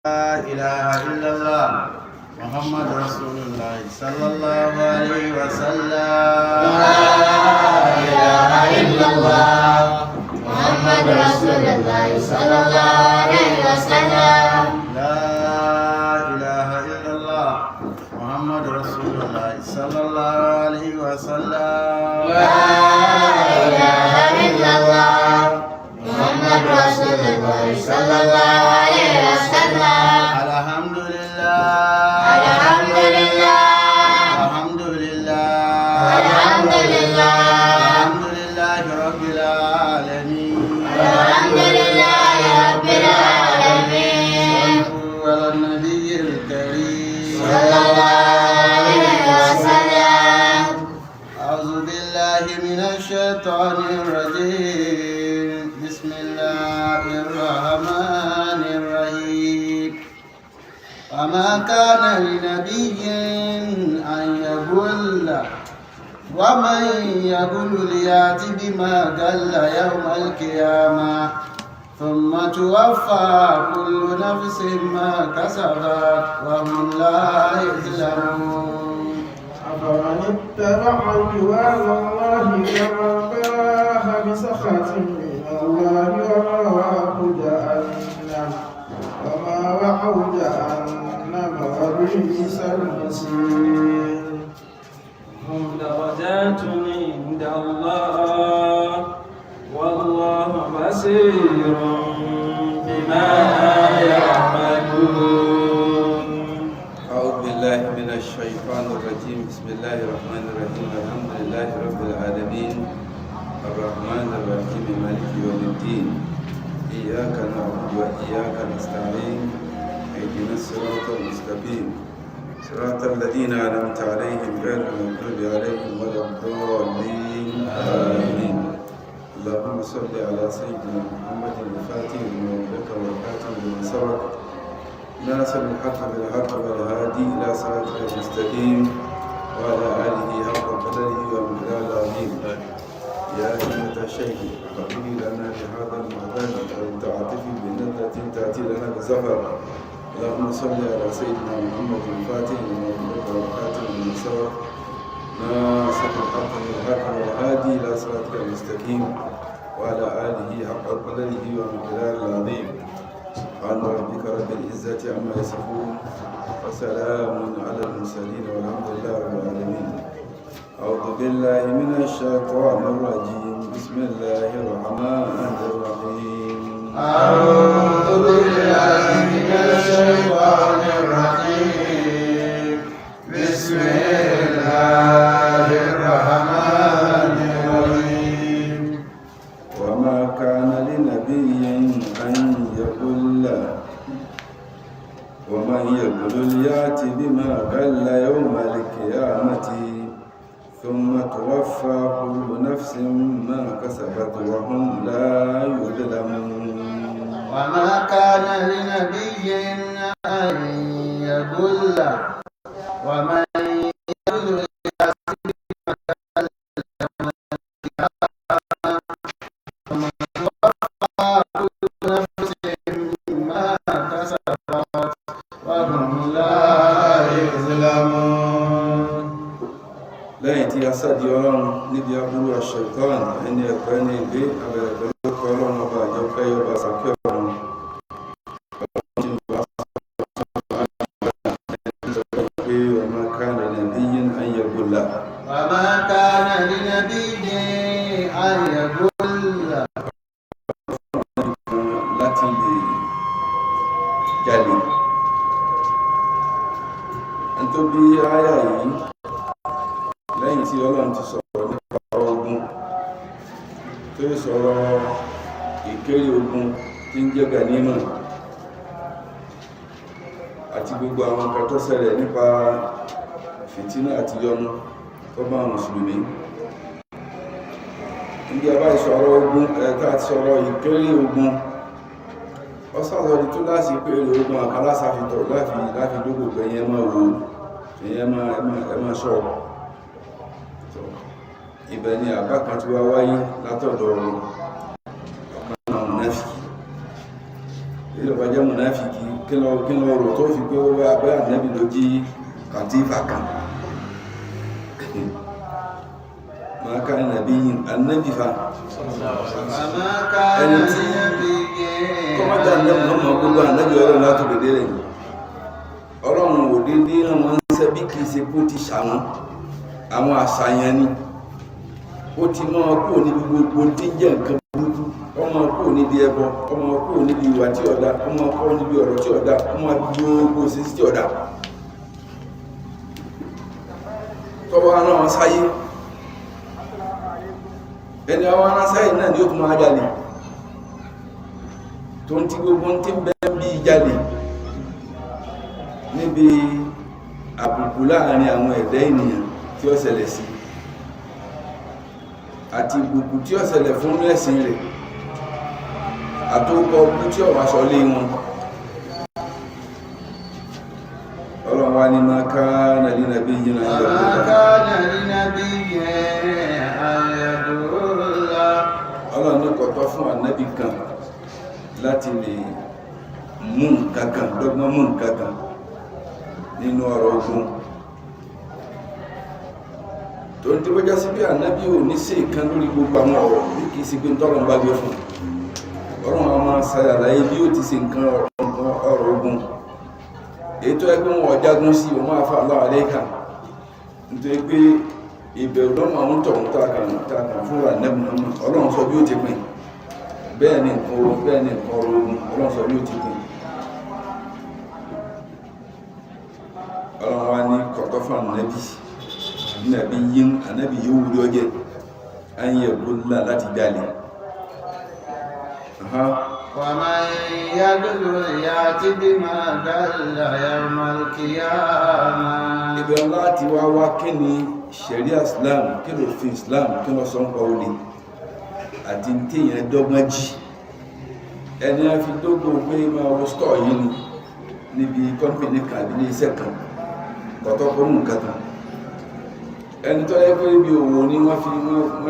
لا إله إلا الله محمد رسول الله صلى الله عليه وسلم. لا إله إلا الله محمد رسول الله صلى الله عليه وسلم. لا إله إلا الله محمد رسول الله صلى الله عليه وسلم. لا إله إلا الله محمد رسول الله صلى الله عليه وسلم. الحمد لله الحمد لله الحمد لله الحمد لله الحمد لله رب العالمين. الحمد لله رب العالمين. صلوا على النبي الكريم صلى الله عليه وسلم. أعوذ بالله من الشيطان الرجيم. بسم الله الرحمن الرحيم. وما كان لنبي أن يغل ومن يغل ليأت بما غل يوم القيامة ثم توفى كل نفس ما كسبت وهم لا يظلمون. أفمن اتبع رضوان الله كمن باء بسخط من الله ومأواه جهنم وبئس المصير. هم درجات عند الله والله بصير بما يعملون. أعوذ بالله من الشيطان الرجيم. بسم الله الرحمن الرحيم. الحمد لله رب العالمين الرحمن الرحيم مالك يوم الدين. إياك نعبد وإياك نستعين. اهدنا الصراط المستقيم صراط الذين أنعمت عليهم غير المغضوب عليهم ولا الضالين آمين. اللهم صل على سيدنا محمد الفاتح لما أغلق والخاتم لما سبق ناصر الحق بالحق والهادي إلى صراطك المستقيم وعلى آله حق قدره ومقداره العظيم. يا أئمة الشيخ فقولي لنا بهذا المحضر ولتعاطفي بنظرة تأتي لنا بزفر. اللهم صل على سيدنا محمد الفاتح لما أغلق والخاتم لما سبق ناصر الحق بالحق والهادي إلى صراطك المستقيم وعلى آله حق قدره ومقداره العظيم. سبحان ربك رب العزة عما يصفون وسلام على المرسلين والحمد لله رب العالمين. أعوذ بالله من الشيطان الرجيم. بسم الله الرحمن الرحيم. أعوذ بالله من الشيطان الرجيم. بسم الله الرحمن الرحيم. وما كان لنبي أن يغل ومن يغل يأت بما غل يوم القيامة ثم توفى كل نفس ما كسبت وهم لا يظلمون. وما كان لنبي أن يغل ومن يغل lẹ́yìn tí a sáàdì ọlọ́run níbi aburú àṣẹ̀tọ́n ẹni ẹ̀kọ́ ẹni ìgbé abẹ̀rẹ̀ pẹ̀lú ọkọ̀ ọlọ́run ọba àjọpẹ́ yọba sàkẹ́ ọ̀run pé ọmọ kánà nàbí yín ayẹ̀gbọ́lá وما كان لنبي أن يغل láti lè jalè ẹni tó bí áyà yìí lẹ́yìn tí ọlọ́run ti sọ̀rọ̀ nípa ogun tó yẹ sọ̀rọ̀ ìkéré ogun tí ń jẹ́ gànímọ̀ àti gbogbo àwọn nǹkan tó ṣẹlẹ̀ nípa fìtínà àti yọnu tó bá mùsùlùmí níbi àbá ìsọ̀rọ̀ ogun ẹ̀ka àti sọ̀rọ̀ ìkéré ogun ó sọ̀rọ̀ di tó láti pé èrè ogun àkálásàfitọ̀ láfi dógò pẹ̀yẹ máa wò ẹ̀yẹ máa sọ̀rọ̀ ibẹ̀ ni àbá kan tí wá wáyé látọ̀dọ̀ ọ̀kan náà nẹ́fì ló bá jẹ́ mùnáfìkì kí lọ rò tó fi pé ó wá abẹ́ ànábì ló jí kàtífà kan máa ká nàbí yìn ànábì fa ẹni tí kọ́mọ́tà ànábì náà mọ̀ gbogbo ànábì ọlọ́run látò dédé rẹ̀ ọlọ́run ò dédé náà wọ́n ń ṣe bí kì í ṣe kó ti ṣàwọn àwọn àṣàyàn ni ó ti mọ́ kúrò níbi gbogbo tí ń jẹ́ nǹkan burúkú ọmọ kúrò níbi ẹbọ ọmọ kúrò níbi ìwà tí ọ̀dá ọmọ kúrò níbi ọ̀rọ̀ tí ọ̀dá ọmọ gbogbo sísí tí ọ̀dá tọ́wọ́ aná wọn sáyé ẹni àwọn aná sáyé náà ni ó tún máa jalè tó ń tí gbogbo ń tí ń bẹ́ bí jalè níbi àbùkù láàrin àwọn ẹ̀dá ènìyàn tí ó ṣẹlẹ̀ sí àti ìgbùkù tí ó ṣẹlẹ̀ fún ẹ̀sìn rẹ̀ àtòkọ ọgbú tí ọ̀wà sọ lé wọn ọlọ́run wá ní máa ká nàlí nàbí yìí náà ọlọ́run ní kọ̀tọ́ fún ànábì kan láti lè mú nǹkankan dọ́gbọ́n mú nǹkankan nínú ọ̀rọ̀ ogun tó ń tí wọ́n já sí bí ànábì ò ní sí ìkan lórí gbogbo àwọn ọ̀rọ̀ bí kìí sí pé tọ́lọ̀ ń bá gbé fún ọ̀rọ̀ àwọn máa ṣàlàyé bí ó ti ṣe nǹkan ọ̀rọ̀ ogun ètò ẹgbẹ́ wọn ọ̀jágún sí ọmọ àfà aláwọ̀ lẹ́kà nítorí pé ìbẹ̀rù lọ́mọ àwọn tọ̀hún tààkàn fún ànábì náà ọlọ́run sọ bí ó ti pín bẹ́ẹ̀ ni nǹkan ọ̀rọ̀ ogun ọlọ́run sọ bí ó ti pín ọlọ́run wá ní kọ̀tọ́ fún ànábì yín ànábì yóò wúlé ọjẹ́ ayé ẹ̀bùlá láti jalè ومن يغلل يأت بما غل يوم القيامة. ibẹ̀ láti wá kí ni sharia islam kí ló fi islam kí ló sọ ń pa olè àti téèyàn dọ́gbọ́n jí ẹni a fi dógò pé máa wọ stọ̀ yìí ni níbi kọ́mpìnì kan àbí ní iṣẹ́ kan kọ̀tọ́ kó mú nǹkan kan ẹni tó yẹ pé ibi òwò ni wọ́n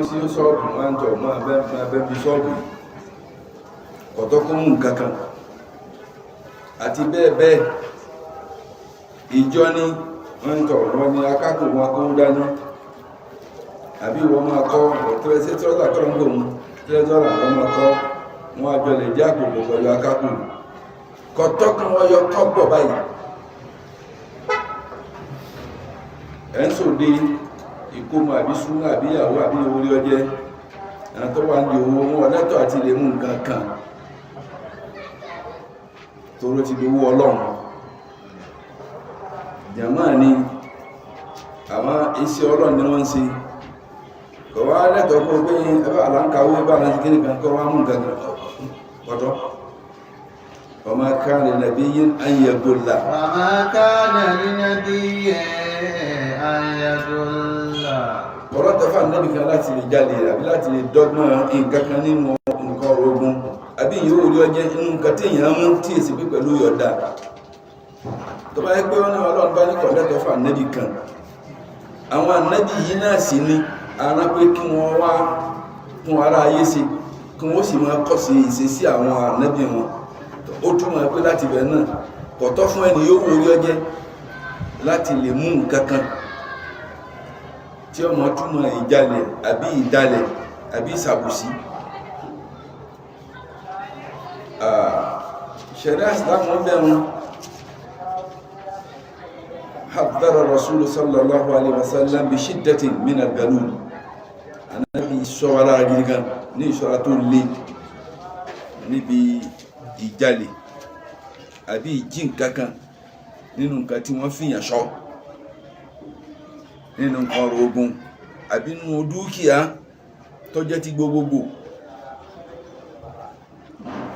ṣe sọ́ọ̀bù máa ń tọ̀ máa bẹ́ bí sọ́ọ̀bù kọ̀tọ́ kó mú nǹkan kan àti bẹ́ẹ̀ bẹ́ẹ̀ ìjọ ni wọ́n ń tọ̀ wọ́n ni akákò wọn kó dání àbí wọ́n máa kọ́ ọ̀tẹ́rẹsẹ́ tọ́lá kọ́ ń gbò mú tẹ́lẹ́tọ́lá wọ́n máa kọ́ wọ́n àjọ lè jẹ́ àpòpọ̀ pẹ̀lú akákò kọ̀tọ́ kan wọ́n yọ kọ́pọ̀ báyìí ẹ̀ ń sòde ìkómọ àbí súnmọ́ àbí ìyàwó àbí orí ọjẹ́ ẹ̀nà tó wà ní owó wọn lẹ́tọ̀ àti lè mú nǹkan kan tóró ti lówó ọlọ́run jàmáà ni àwọn iṣẹ́ ọlọ́run ni wọ́n ń ṣe kọ̀ wá lẹ́tọ̀ kó pé ẹbá àlánkàwó ẹbá àlánkí kí nìkan kọ́ wá mú nǹkan kan pọ̀tọ́ وما كان لنبي أن يضل وما كان لنبي أن يضل ọ̀rọ̀ tẹ́fà nẹ́bì kan láti lè jalè àbí láti lè dọ́gbọ́n nǹkan kan nínú nǹkan ọ̀rọ̀ ogun àbí ìyó orí ọjẹ́ inú nǹkan tí èèyàn mú tí èsì pé pẹ̀lú yọ̀dá tó bá yẹ pé wọ́n ní ọlọ́run bá ní kọ̀ọ̀lẹ́ tẹ́fà nẹ́bì kan àwọn ànẹ́bì yìí náà sì ní ara pé kí wọ́n wá fún ara ayé ṣe kí wọ́n sì máa kọ́ sí ìṣesí àwọn ànẹ́bì wọn ó túmọ̀ pé láti bẹ̀ náà kọ̀tọ́ fún ẹni yóò orí ọjẹ́ láti lè mú nǹkan kan tí ọmọ túmọ̀ ìjalè àbí ìdalẹ̀ àbí ìsàbùsí ṣẹ̀ríà ìsìlámù bẹ̀rún haddara rasulu sallallahu alaihi wasallam bi shiddatin min al-galul Ànábì ṣọ́ra gígan ní ìṣọ́ra tó lé níbi ìjalè àbí ìjí nǹkankan nínú nǹkan tí wọ́n fìyàn ṣọ́ nínú nǹkan ọrọ̀ ogun àbí nínú dúkìá tó jẹ́ ti gbogbogbò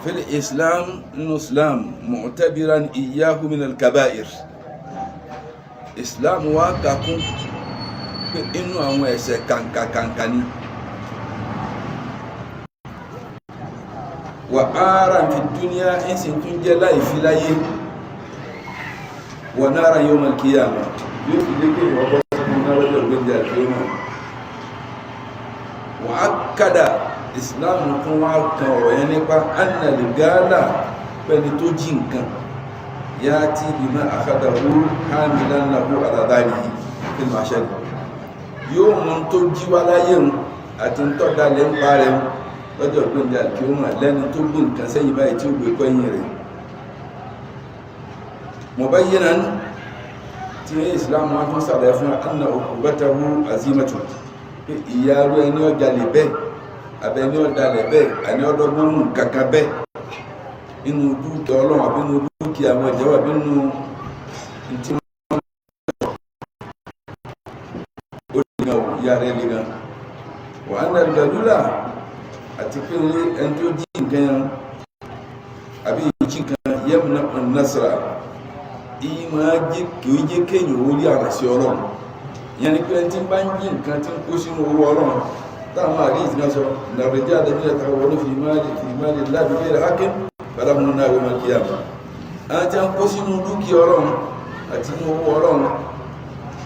fil islam nínú islam mu'tabiran iyyahu min al-kaba'ir islam wá kàkún pé inú àwọn ẹ̀ṣẹ̀ kàǹkàkàǹkà ni wà ára fi dúníà ẹ̀sìn tún jẹ́ láì fi láyé wà nára yawmal qiyamah yóò fi lékè ìwọ̀pọ̀ lọ́jọ́ gbẹ́gbẹ́ àkíyàmá wà á kádà ìsìláàmù tún wá kan ọ̀rọ̀ yẹn nípa annal gala pẹ́ni tó jí nǹkan yá tí bima akhadahu hamilan lahu ala dhalihi fil mahshar yóò mú tó jí wá láyé wọn àti ń tọ́da lẹ́ ń pa rẹ̀ lọ́jọ́ gbẹ̀ndẹ̀ àti ó hàn lẹ́ni tó gbé nǹkan sẹ́yìn báyìí tí ó gbé kọ́yìn rẹ̀ mubayyinan tí ní Islam wọn tún sàlẹ̀ fún anna uqubatahu azimatu pé ìyá rẹ̀ ẹni ọjà lè bẹ́ẹ̀ abẹ ní ọ̀dà lẹ̀ bẹ́ẹ̀ àní ọdọ́gbọ́n mú kankan bẹ́ẹ̀ inú dúkìá ọlọ́run àbí inú dúkìá àwọn ìjọba àbí inú tí wọ́n ó lè gan ìyá rẹ̀ lè gan wà á nà ìgbàlúrà àti pé ẹni tó jí nǹkan yẹn àbí ìjí kan yẹ́mùnà nasara ìyí máa jẹ́ kí ó jẹ́ kéèyàn ó rí àràsí ọlọ́run ìyẹn ni pé ẹni tí bá ń jí nǹkan tí ń kó sínú owó ọlọ́run táwọn àríyìn náà sọ nàrẹ̀jẹ́ àdẹ́bílẹ̀ tàwọn onífìmáàlì lábílẹ̀ hakim balamun náà wọ́n kí àmà àwọn tí a ń kó sínú dúkìá ọlọ́run àti inú owó ọlọ́run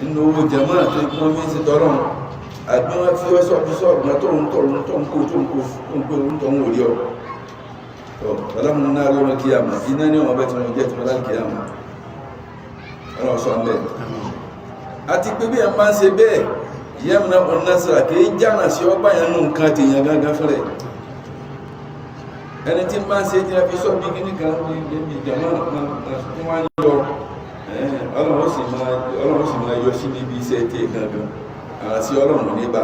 inú owó jẹ̀mọ́ àti ìpínlẹ̀ fi ń ṣe tọ́lọ́run àbí wọ́n fi ọ́sọ́ fi sọ́ọ̀rùn tó ń kó orí ọ̀ balamun náà wọ́n kí àmà iná ní ọmọ bẹ́ tí wọ́n jẹ́ tí wọ́n láti kí àmà ọ̀rọ̀ sọ mẹ́ àti pé bí ẹ máa ń ṣe bẹ́ẹ̀ yẹ́mùná ọ̀nàṣà kìí jánà sí ọgbà yẹn nù nǹkan ti yàn gángan fẹ́rẹ̀ ẹni tí máa ń ṣe jẹ́ fi sọ́bí kí nìkan ní ìjàmọ́ tí wọ́n ń lọ ọlọ́run sì máa yọ sí níbi iṣẹ́ tí gangan àràsí ọlọ́run níbà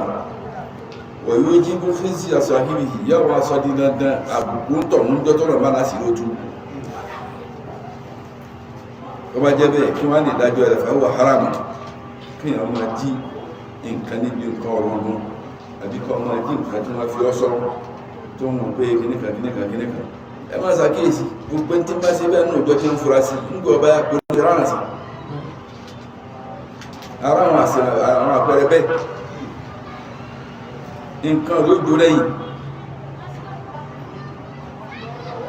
wọ̀ yóò jí bú fún sí aṣọ àhíbì yóò wá sọ di dandan àbùkù ń tọ̀ ń dọ́tọ̀rọ̀ bá láti lójú ó bá jẹ́ bẹ́ẹ̀ kí wọ́n lè dájọ́ rẹ̀ fẹ́ wọ haram kí wọ́n máa jí nǹkan níbi nǹkan ọ̀rọ̀gùn àbí kọ́ ọmọ ẹjí nǹkan tí wọ́n fi ọ́ sọ́rọ̀ tó ń wọ́n pé kìnnìkan ẹ máa ṣàkíyèsí gbogbo tí bá ṣe bẹ́ẹ̀ náà jọ tí ń fura sí nígbà ọba ya pẹ̀lú ìrànà sí ara àwọn àpẹẹrẹ bẹ́ẹ̀ nǹkan lójú lẹ́yìn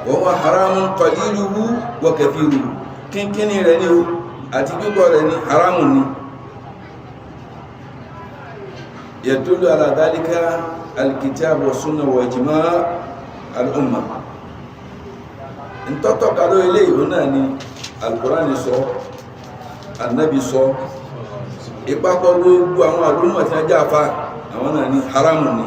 wọ́n wá haramun qaliluhu wa kathiruhu kínkínní rẹ̀ ní o àti gbígbọ́ rẹ̀ ní haramun ni يدل على ذلك الكتاب والسنة وإجماع الأمة انتو قالوا إليه هنا القرآن sọ النبي sọ ìpapọ̀ gbogbo àwọn àlùmọ̀ tí a já fa àwọn náà ní haramu ni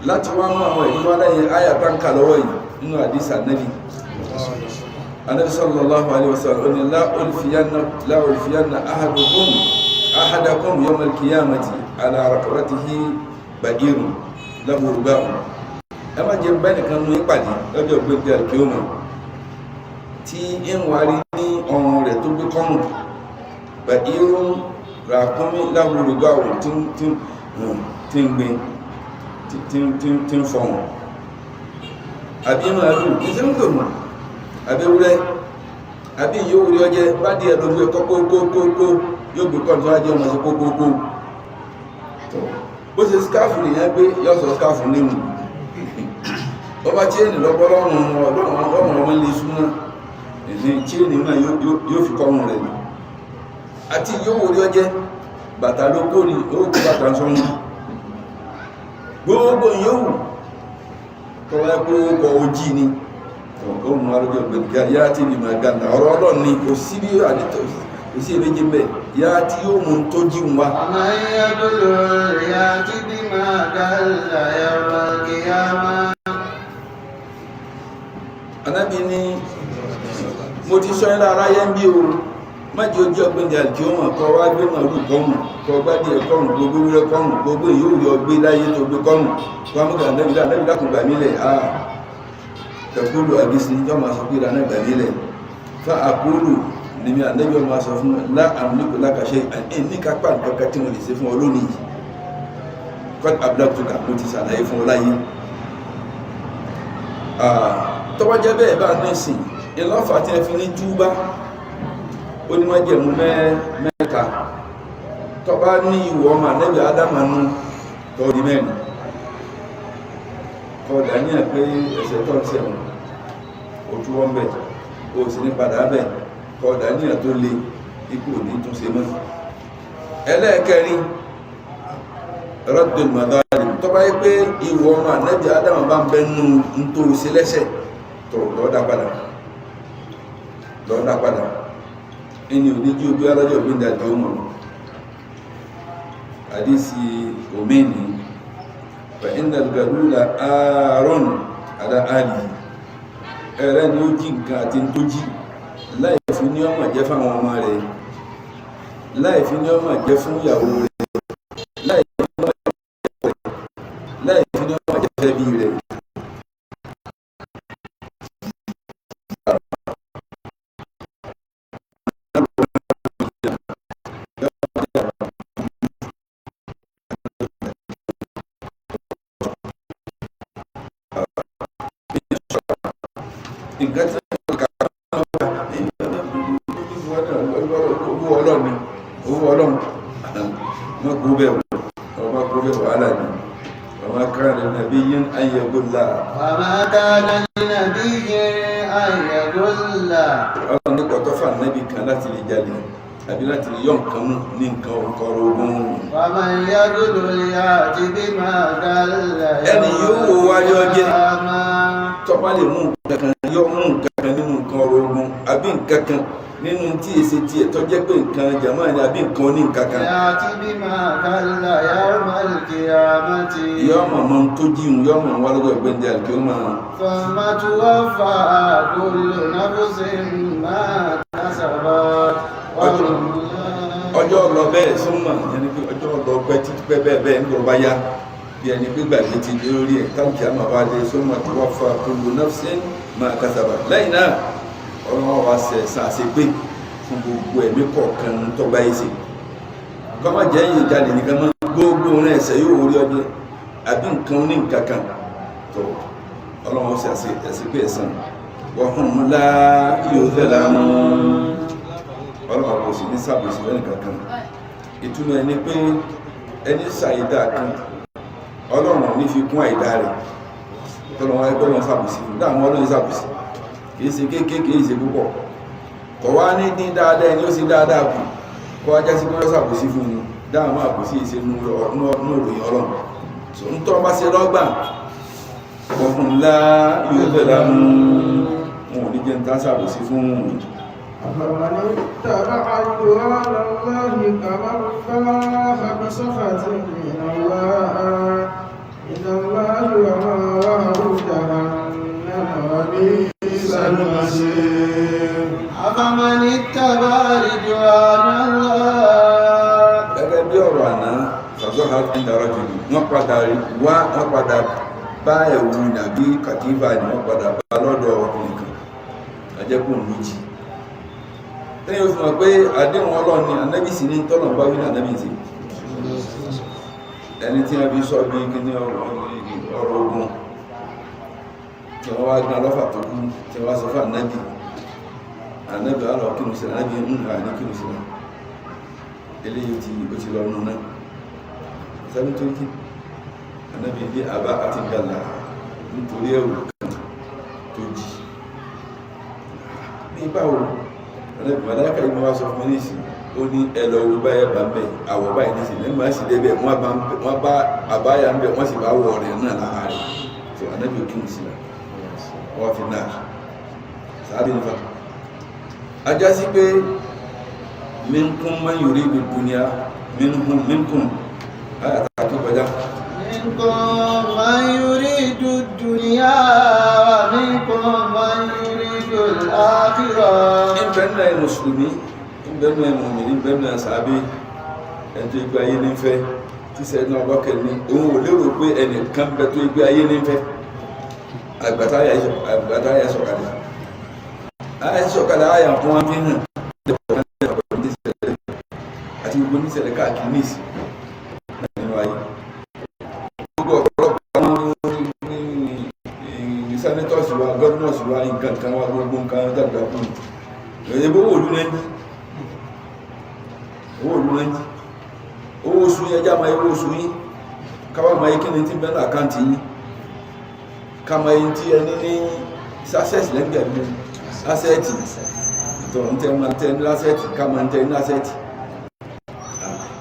láti wá mú àwọn ìdíwá lẹ́yìn àyà tánkà lọ́wọ́ yìí nínú àdísà Ànábì sallallahu alaihi wasallam ní la ulfiyanna ahadakum yawm al-qiyamati ala raqabatihi badirun lahu ruba'un ẹ má jẹ́ bẹ́ẹ̀ nìkan ní ìpàdé lọ́jọ́ gbẹ́gbẹ́ alkioma tí ń wárí ní ọrùn rẹ̀ tó gbé kọ́mù badirun ràkúnmí lahu ruba'un tí ń gbé tí ń fọ̀hún àbí inú àlù ní sí ń tòmù àbẹ́wúrẹ́ àbí yóò rí ọjẹ́ bá díẹ̀ lójú ẹ̀kọ́ kókókókó yóò gbé kọ́ tó ajé ọmọ sí kókókó bó ṣe skáfù nìyẹn gbé yóò sọ skáfù nínú ọba chéènì lọ́pọ̀lọ́rùn ọmọ ilé súná ní chéènì náà yóò fi kọ́rùn rẹ̀ ní àti yóò rí ọjẹ́ bàtà lókó ni ó kó bàtà sọ́nà gbogbo yóò tọ́wọ́ gbogbo ojí ni ọmọ arúgbó gbẹ̀gbẹ̀ yá tí ní máa gánà ọ̀rọ̀ ọlọ́run ni kò sí bí àdítọ̀ kò sí èméjì mẹ́ yá tí yóò mú tó jí wa àmà yíyá tó lò yá tí bí máa gánà yàrá kìyàmá. Ànábì ní mo ti sọ ilá ara yẹ́ ń bí o májí ojú ọgbẹ̀dẹ̀ àti ọmọ kọ wá gbé màálù kọrùn kọ gbádìí ẹkọrùn gbogbo rẹ kọrùn gbogbo yóò rí ọgbé láyé tó gbé kọrùn wọ́n mú Ànábì dákùngbà nílẹ̀ tẹ̀kúlù àgbésí yọ́ máa sọ pé ìrànà ìgbàlélẹ̀ fa àkúlù ní mi Ànábì ọmọ sọ fún láàmúlùkù lákàṣẹ ní kápá nǹkan tí wọ́n lè ṣe fún olónìí kọ́ abúlápùtùkà ló ti sàlàyé fún ọláyé tọ́wọ́jẹ́ bẹ́ẹ̀ bá nẹ́sìn ìlọ́fà tí ẹ fi ní túbá ó ní wọ́n jẹ̀mú mẹ́ta tọ́bá ní ìwọ̀ ọmọ Ànábì Ádámù tọ́ọ̀dí mẹ́rin kọ́ọ̀dá ní ẹ̀pẹ́ ẹ̀ṣẹ̀ tó ń sẹ̀wọ̀n ojú wọn bẹ̀ o sì ní padà bẹ̀ kọ́ọ̀dá ní ẹ̀ tó lè ipò ní tún ṣe mọ́ ẹlẹ́ẹ̀kẹrin Raddul Madhalim tó bá yí pé ìwọ̀ ọmọ Ànábì Ádámù bá ń bẹ nù tó ṣe lẹ́ṣẹ̀ lọ́ọ́dá padà ẹni oníjú ojú alájọ́ ìgbìndà tó mọ̀ àdísì òmìnì fa'inna al-galula ààrùn aláàrí ẹ̀rẹ́ ni ó jí nǹkan àti tó jí láìfí ní ọmọ jẹ́ fáwọn ọmọ rẹ̀ láìfí ní ọmọ jẹ́ fún ìyàwó rẹ̀ láìfí ní ọmọ jẹ́ fẹ́bí rẹ̀ nǹkan tí wọ́n kà owó ọlọ́run wọ́n kó bẹ́ẹ̀ wàhálà ni وما كان لنبي أن يضل وما كان لنبي أن يضل ọlọ́run ní kọ̀tọ́ fà nẹ́bí kan láti lè jalè àbí láti lè yọ nǹkan mú ní nǹkan ọkọ̀rọ̀ ogun ومن يضلل يأت بما ضل ẹni yóò wáyé ọjẹ́ القيامة tọ́pá lè mú nǹkan kan yọ mú nǹkan kan nínú nǹkan ọrọ̀ ogun àbí nǹkan kan nínú tí èsì tí ẹ̀ tọ́jẹ́ pé nǹkan jàmáà ni àbí nǹkan oní nǹkan kan يأت بما ضل يوم القيامة yọ mọ̀ tó jíun yọ mọ̀ wá lọ́jọ́ ìgbẹ́ndẹ̀ àlùkí ó máa ثم توفى كل نفس ما كسبت وهم ọjọ́ lọ bẹ́ẹ̀ súnmọ̀ ẹni pé ọjọ́ lọ pẹ́ títí pẹ́ bẹ́ẹ̀ ní ọba yá bí ẹni pé gbàgbé ti dé lórí ẹ̀ táǹkì àmà bá dé súnmọ̀ tó wá fa kullu nafsin ma kasabat lẹ́yìn náà ọlọ́wọ́ wa sẹ̀ sàṣe pé fún gbogbo ẹ̀mí kọ̀ọ̀kan tọ́gbà yìí sí kọ́mọ̀ jẹ́ yìí jáde nìkan mọ́ gbogbo rẹ̀ ẹ̀sẹ̀ yóò wọlé ọdún àbí nǹkan ní nǹkan kan tó ọlọ́wọ́ sẹ̀ pé ẹ̀sán wa hum la yuzlamun ọlọ́run kò sí ní sàbòsí lẹ́nì kankan ìtumọ̀ ẹni pé ẹni ṣàìdá kan ọlọ́run ní fi kún àìdá rẹ̀ tọ́lọ́wọ́ ẹgbẹ́ wọn sàbòsí fún dáàmú ọlọ́run sàbòsí kìí ṣe kéèkéé kìí ṣe púpọ̀ kọ̀ wá ní dín dáadáa ẹni ó sì dáadáa kù kọ́ ajá sí pé sàbòsí fún ni dáàmú àbòsí ìṣe nú òròyìn ọlọ́run tó ń tọ́ bá ṣe lọ́gbà ọ̀hún ńlá yóò bẹ̀rẹ̀ wọn ò ní jẹ́ ń tá sàbòsí fún أفمن اتبع رضوان الله كمن فاح بسخط من الله إن الله ومأواه جهنم وبئس المصير أفمن اتبع رضوان الله gẹ́gẹ́ bí ọ̀rọ̀ àná ṣàzọ́ha ìdára jùlọ wọ́n padà bá ẹ̀wù ìdàbí kàtífà ni wọ́n padà bá lọ́dọ̀ ọkùnrin kan ajẹ́kùn méjì tẹ́yìn ó fi mọ̀ pé àdéhùn ọlọ́run ni anábì sí ní tọ́lọ̀ bá wí ní anábì sí ẹni tí wọ́n fi sọ bí kí ní ọ̀rọ̀ ogun tí wọ́n wá gbọ́n lọ́fà tó kú tí wọ́n sọ fún anábì alọ́ kínú sí anábì ń hà ní kínú sí náà eléyìí tí ó ti lọ nù náà sẹ́ni tó kí anábì bí àbá àti gàlà nítorí ẹ̀wù kan tó jì bí báwo màláíkà yìí wá sọ fún ní ìsìn ó ní ẹlọ owó báyẹ̀ bá ń bẹ̀ àwọ̀ báyìí ní ìsìn lẹ́nu máa sì débẹ̀ wọ́n bá àbáyà ń bẹ̀ wọ́n sì bá wọ̀ rẹ̀ náà láàárín tó anábì òkè ní sílẹ̀ wọ́n fi náà sáábì nífà ajá sí pé minkum man yuridu dunya minkum ayàtà tó kọjá منكم من يريد الدنيا ومنكم من يريد الآخرة ìbẹ̀nà mùsùlùmí ìbẹ̀nà mùmìnì ìbẹ̀nà sàábé ẹ̀tọ́ ìgbé ayé ní fẹ́ tí sẹ́dún ọgbọ́kẹ̀ ní òun ò lérò pé ẹnìkan bẹ tó ìgbé ayé ní fẹ́ àgbàtáyà sọ̀kalẹ̀ àyà fún wọn fi hàn àti gbogbo níṣẹ̀lẹ̀ káàkiri ní ìsìn nínú ayé gbogbo ọ̀pọ̀lọpọ̀ àwọn sẹ́nẹ́tọ̀sì wa gọ́ọ̀nọ̀sì wa nǹkan kan wá gbogbo nǹkan dàgbà fún ẹ̀yẹ́ bó owó òlú náà jí owó oṣù yẹn já máa owó oṣù yín káwà máa kí ni tí bẹ́ẹ̀ àkáǹtì yín ká máa yín tí ẹni ní sásẹ̀tì lẹ́gbẹ̀ẹ́ asẹ́ẹ̀tì ìtọ̀rọ̀ tẹ́ máa tẹ́ ní lásẹ̀tì ká máa tẹ́ ní lásẹ̀tì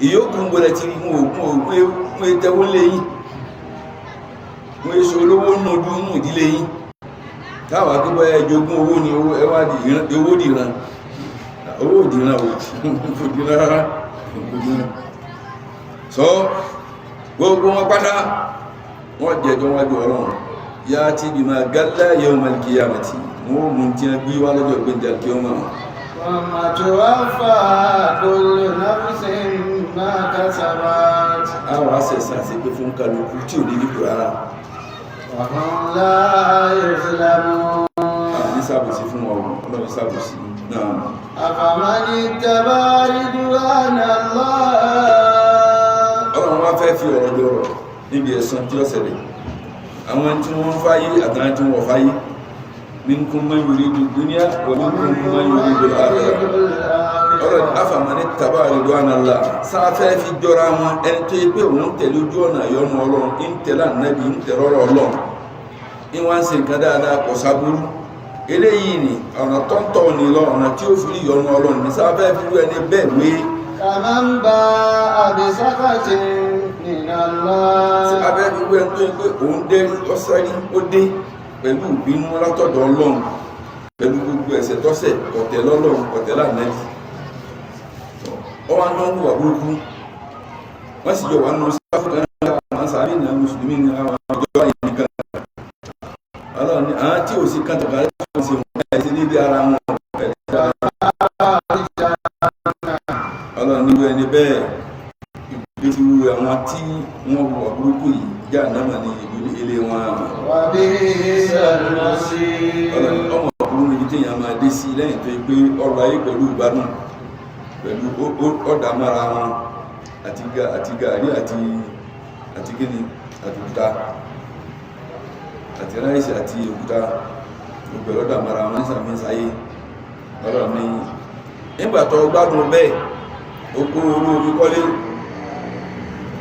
ìyókù ń gbọ́dẹ̀ tí mú ògùn ètẹ́wó lé yín wọ́n èso olówó nù ọdún nù ìdílé yín káwà gbogbo ẹjogún owó ni owó dìran owó dìran rárá so gbogbo wọn pátá wọ́n jẹjọ́ wájú ọlọ́run yá tí bí máa gálá yawmal qiyamati wọ́n mú tí a bí wá lọ́jọ́ gbẹ́jẹ̀ kí wọ́n máa وما توفى كل نفس ما كسبت àwọn asẹ̀sẹ̀ àti pé fún kálukú tí ò ní nípò rárá وهم لا يظلمون ní sábòsí fún ọlọ́run sábòsí náà أفمن اتبع رضوان الله ọlọ́run wá fẹ́ fi ọ̀rọ̀ jọrọ̀ níbi ẹ̀san tí ó ṣẹlẹ̀ àwọn tí wọ́n fáyé àtàwọn tí wọ́n fáyé minkum man yuridu dunya wa minkum man yuridu al-akhirah ọ̀rọ̀ ni afamani taba ridwanallah sáfẹ́ fi jọra wọn ẹni tó yẹ pé òun tẹ̀lé ojú ọ̀nà ìyọnu ọlọ́run ń tẹ̀lé ànábì ń tẹ̀lé ọ̀rọ̀ ọlọ́run ní wọ́n ń ṣe nǹkan dáadáa kò sábúrú eléyìí ni ọ̀nà tọ́ntọ̀ ní lọ ọ̀nà tí ó fi ìyọnu ọlọ́run ní sáfẹ́ fi wẹ́ni bẹ́ẹ̀ wé كمن باء بسخط من الله sáfẹ́ fi wẹ́ni tó yẹ pé òun dé ọ̀sẹ́rí ó dé pẹ̀lú ìbínú látọ̀dọ̀ ọlọ́run pẹ̀lú gbogbo ẹ̀ṣẹ̀ tọ́ṣẹ̀ kọ̀tẹ̀ lọ́lọ́run kọ̀tẹ̀ lánàá ọwọ́ náà ń wà burúkú wọ́n sì jọ wà nínú sáfù kan náà àwọn sàárè náà mùsùlùmí ní àwọn ọjọ́ àyè nìkan ọlọ́run ní àwọn tí ò sí kan tọ̀ka rẹ̀ tó ń ṣe wọn ẹ̀ sí níbi ara wọn ọlọ́run nílò ẹni bẹ́ẹ̀ ìgbésí àwọn tí wọ́n wà burúkú yìí já náà ní ìlú ilé wọn وبئس المصير ọlọ́run ọmọ ọkùnrin níbi tí èèyàn máa dé sí lẹ́yìn tó yẹ pé ọrọ̀ ayé pẹ̀lú ìgbádùn pẹ̀lú ọ̀dà mára wọn àti gàrí àti gíní àti òkúta àti ráìsì àti òkúta gbogbo ọ̀dà mára wọn nísàmì sáyé ọ̀rọ̀ ní nígbàtọ̀ gbádùn bẹ́ẹ̀ okó oló fi kọ́lé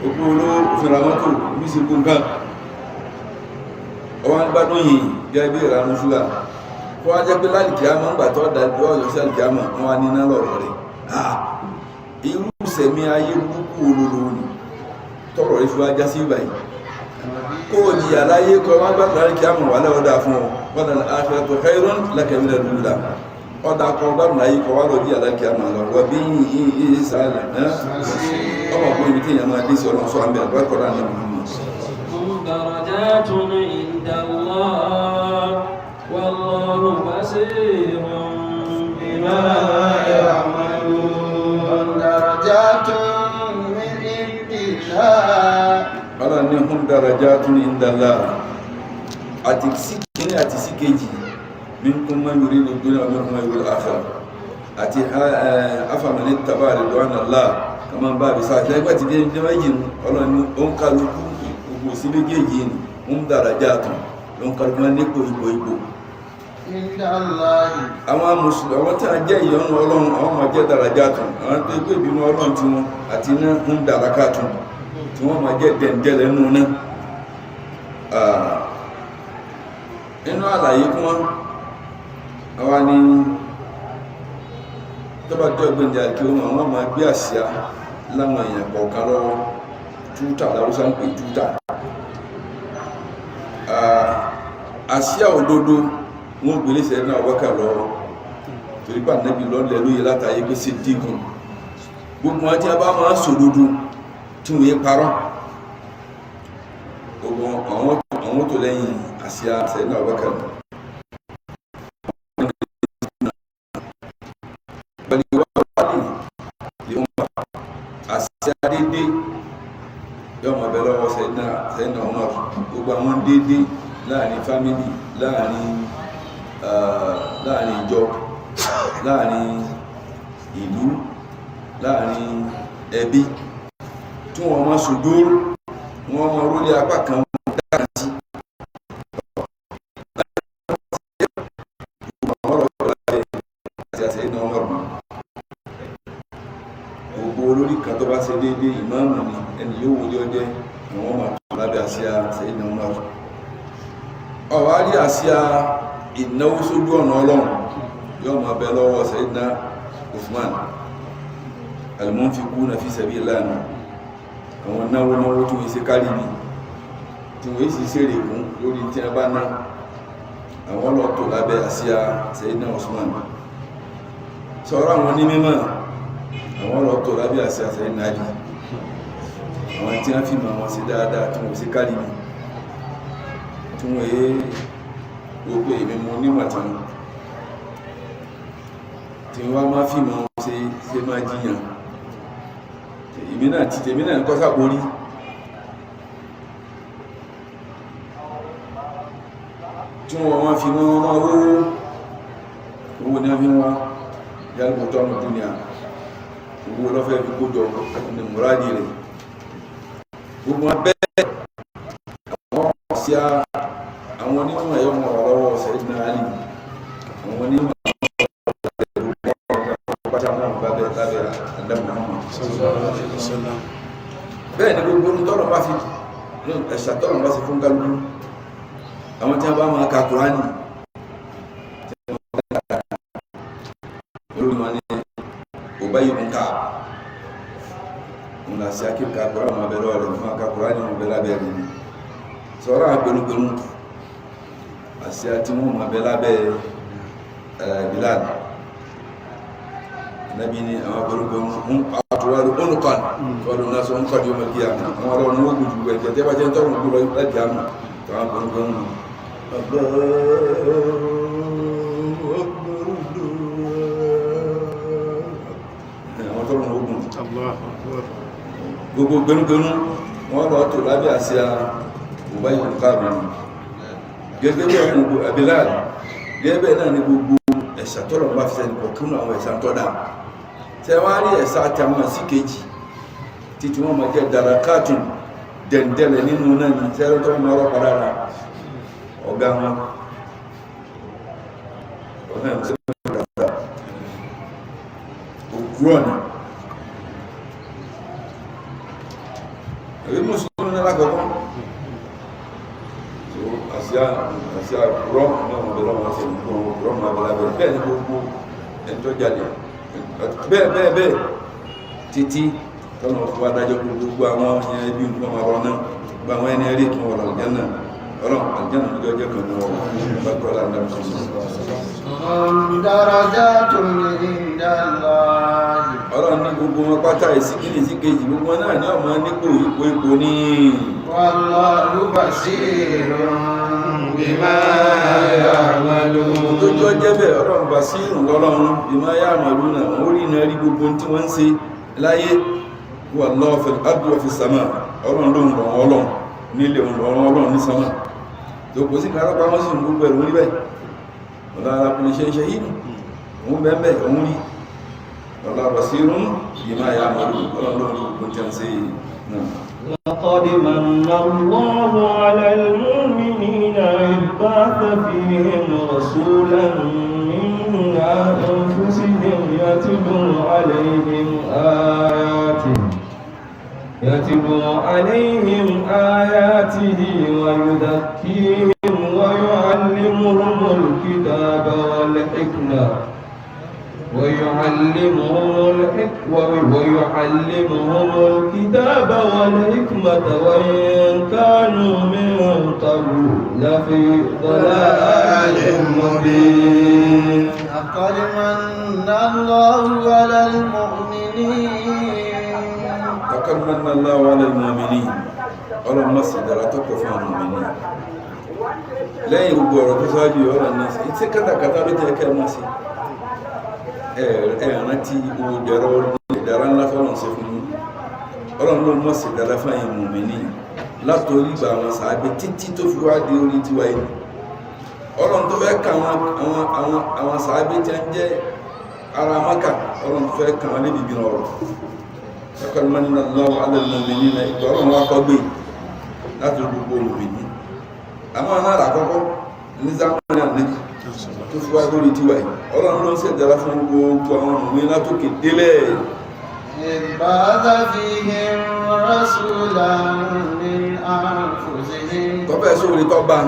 okó oló òfinra mọ́tò bí sí gbóǹkan ọwọ́n gbádùn yìí gẹ́gẹ́ bí ìranú ṣúgà kó wá jẹ́ pé lálìkíámọ̀ ńgbàtọ̀ dájú ọ̀yọ́ sí àlìkíámọ̀ wọn wá níná lọ́rọ̀ rẹ̀ irú sẹ̀mí ayé burúkú olóró ni tọrọ rẹ̀ fi wá já sí ìbàyí kó o jìyà láyé kọ wá gbádùn lálìkíámọ̀ wà lẹ́ọ̀dá fún ọ wọ́n dà akhiratu khairun laka mina al-ula ọ̀dà kan gbádùn láyé kọ wá lọ jìyà lálìkíámọ̀ lọ wọ́n bí i sàlẹ̀ ọmọkùnrin ibi tí èèyàn máa dé sí ọlọ́run sọ àmì àgbàkọ̀dá ní درجات عند الله والله بصير بما يعملون درجات من عند الله ọlọ́run ní hum darajatun indallah àti síkìní àti síkèjì minkum man yuridu dunya wa minkum man yuridu al-akhirah àti afaman ittaba ridwanallah kama bá bí sáà lẹ́gbẹ́ ti dé méjì ọlọ́run ní ó ń kálukú gbogbo sí méjèèjì ní hum darajatun ló ń kálukú ní ipò عند الله àwọn mùsùlùmí àwọn tí a jẹ́ ìyọ́nú ọlọ́run àwọn máa jẹ́ darajatun àwọn tó gbé ìbínú ọlọ́run tí wọn àti iná hum darakatun tí wọ́n máa jẹ́ dẹ̀ndẹ̀lẹ̀ nù náà inú àlàyé kún wọ́n àwa ní tọ́bàtọ́ ìgbẹ̀njà kí wọ́n máa gbé àsíá láwọn èèyàn kọ̀ọ̀kan lọ́wọ́ túútà láwúsá ń pè túútà àsíá òdodo wọ́n gbélé sẹ́yìn náà wákà lọ́wọ́ torí pà nẹ́bí lọ́lẹ̀ lóye látàyé pé sí dígùn gbogbo wọn tí a bá máa sòdodo tí wọ́n yé parọ́ gbogbo àwọn tó lẹ́yìn àsíá sẹ́yìn náà wákà lọ́wọ́ àsíá dédé yọ ọmọ bẹ lọ́wọ́ sẹ́yìn náà ọmọ gbogbo àwọn dédé láàrin fámílì láàrin ìjọ láàrin ìlú láàrin ẹbí tí wọ́n máa ṣòdóró wọ́n máa rólé apá kan dára sí gbogbo olórí kan tó bá ṣe déédéé ìmáàmù ni ẹni yóò wọlé ọjẹ́ àwọn máa tó lábẹ́ àsíá Sayyidina Umar ọ̀wárí àsíá ìnáwó sójú ọ̀nà ọlọ́run yóò máa bẹ lọ́wọ́ Sayyidina Uthman al-munfiquna fi sabilillah àwọn náwó tí wọ́n ṣe kárí ní tí wọ́n sì ṣe rè fún lórí tí a bá ná àwọn lọ tó lábẹ́ àsíá Sayyidina Usman sọ̀rọ̀ àwọn onímọ̀ àwọn lọ tó lábẹ́ àsíá Sayyidina Ali àwọn tí wọ́n fi mọ̀ wọn sí dáadáa tí wọ́n sí kárí mi tí wọ́n yé gbogbo èmi mú nímọ̀tán tí wọ́n máa fi mọ̀ wọn ṣe máa jiyàn èmi náà kọ́ sàkórí tí wọ́n máa fi wọ́n máa owó ní àfihàn wá yálùkù tọ́nù dúnìá owó lọ́fẹ́ fi kójọ ní múrádì rẹ̀ gbogbo abẹ́ àwọn sí àwọn onímọ̀ ẹ̀yọ́ mọ̀ lọ́wọ́ Sayyidina Ali àwọn onímọ̀ bẹ́ẹ̀ ni gbogbo tọ́lọ̀ bá fi ẹ̀ṣà tọ́lọ̀ bá sì fún kálukú àwọn tí a bá máa ka Kùránì olórí wọn ni Ubayy ibn Ka'b wọn là sí akíkà Kùránì wọn abẹ́rẹ́ ọ̀rẹ́ wọn ka Kùránì wọn bẹ́ẹ̀ lábẹ́ rẹ̀ sọ̀rọ̀ àgbẹ̀nugbẹ̀nu àti àti wọn mọ̀ bẹ́ẹ̀ lábẹ́ Bilal nabi ni àwọn àgbẹ̀nugbẹ̀nu ń àtúwà ló ń kàn kọ́dù náà sọ ń kọ́ di ọmọ kí á àwọn ọlọ́run ó gbùjú ẹ̀jẹ̀ tẹ́ bá jẹ́ ń tọrọ gbúrọ̀ láti àmà àwọn àgbẹ̀nugbẹ̀nu àwọn tọrọ ogun gbogbo gbẹnugbẹnu wọn lọ tó lábẹ́ àsíá Ubayy ibn Ka'b gẹ́gẹ́ bí ọmọ Bilal gẹ́gẹ́ bẹ́ẹ̀ náà ni gbogbo ẹ̀sà tọ́lọ̀ bá fi sẹ́ni kọ̀kúnnù àwọn ẹ̀sà tọ́dá tẹwárí ẹ̀sà àtàmà sí kejì títí wọ́n máa jẹ́ darakatun dẹ̀ndẹ̀lẹ̀ nínú náà ní tẹ́rẹ́ tó máa rọ́pàá rárá ọ̀gá wọn ọ̀nà ìṣẹ́lẹ̀ òkú ọ̀nà èyí mùsùlùmí ní lákọ̀ọ́kọ́ àsíá rọ́ọ̀mù náà wọ́n bẹ̀rẹ̀ wọn sí rọ́ọ̀mù abẹ́lábẹ́ bẹ́ẹ̀ ní gbogbo ẹ̀tọ́ jáde bẹ́ẹ̀ títí tọ́nà fún adájọ́ gbogbo àwọn ẹbí nǹkan ọmọ ọ̀rọ̀ náà gbogbo àwọn ẹni ẹrí kí wọ́n lọ jẹ́nà ọ̀rọ̀ àjẹ́nà ní ọjọ́ kan náà wọ́n bá kọ́ láńdà ọ̀rọ̀ ní gbogbo wọn pátá ìsìnkí sí kejì gbogbo náà ní ọmọ nípò ipò ní Wallahu basirun bima ya'malun. tó jọ jẹ́ bẹ́ẹ̀ ọlọ́run basirun lọ́lọ́run bima ya'malun náà wọ́n rí iná rí gbogbo tí wọ́n ń ṣe láyé wallahu fil ardi wa fis sama ọlọ́run ló ń rọ̀ wọ́n ọlọ́run nílé ọlọ́run ní sama tó kò sí kárápá wọ́n sì ń gbogbo ẹ̀rù rí bẹ́ẹ̀ ọ̀dá ara kò lè ṣe iṣẹ́ yìí òun bẹ́ẹ̀ òun rí wallahu basirun bima ya'malun ọlọ́run ló ń gbogbo tí wọ́n ń ṣe náà. لقد من الله على المؤمنين إذ بعث فيهم رسولا من أنفسهم يتلو عليهم آياته ويزكيهم ويعلمهم الكتاب والحكمة وإن كانوا من قبل لفي ضلال مبين. لقد من الله على المؤمنين لقد من الله على المؤمنين ọlọ́run má sì dára tó kọ fún àwọn òmìnir lẹ́yìn gbogbo ọ̀rọ̀ tó sáájú ọ̀rọ̀ ní sí kátàkátà ló jẹ́ kẹ́ mọ́ sí ẹ̀rántí owó ìdára ńlá fọ́lọ́n sí fún yín ọlọ́run ló mọ́ sí dára fún àwọn òmìnir látòrí ìgbà àwọn sàábé títí tó fi wá dé orí tiwa yìí ọlọ́run tó fẹ́ ka àwọn sàábé tí wọ́n jẹ́ ara Mákà ọlọ́run tó fẹ́ ka wọn lébi bí ọ̀rọ̀ لقد من الله على المؤمنين ìgbọ́rọ̀ wọn kọ́ gbé láti gbogbo òmìnir àmọ́ náà àkọ́kọ́ ní zamani àníkì tó fi wá lórí tíwà yìí ọlọ́run ló ń ṣẹ̀dára fún gbogbo àwọn òmìnir látòkè délẹ̀ إذ بعث فيهم رسولا من أنفسهم tọ́bẹ̀ sórí tọ́ba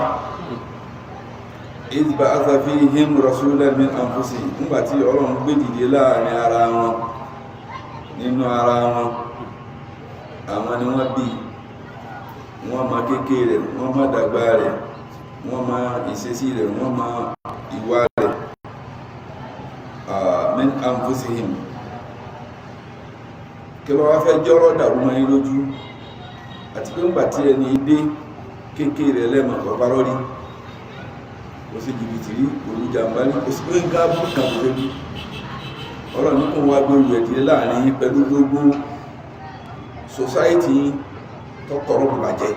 إذ بعث فيهم رسولا من أنفسهم nígbàtí ọlọ́run gbé dìde láàrin ara wọn nínú ara wọn àwọn ni wọ́n bí wọ́n ma kéèké rẹ̀ wọ́n má dàgbà rẹ̀ wọ́n máa ìṣesí rẹ̀, wọ́n máa ìwà rẹ̀ min anfusihim. Kí ló wá fẹ́ jọ́rọ̀ dàrú mọ́ yín lójú àti pé ńgbà tí ẹni dé kékeré lẹ́mọ̀ ọ̀párọ́ rí, ó sì jìbìtì rí, olùjàmbá rí, ó sì pé ń ká bú kan tó rí. Ọ̀rọ̀ ní kò wá gbóòrò ẹ̀dìlẹ́ láàrin yín pẹ̀lú gbogbo society tọ́kọ̀rọ̀ bàjẹ́.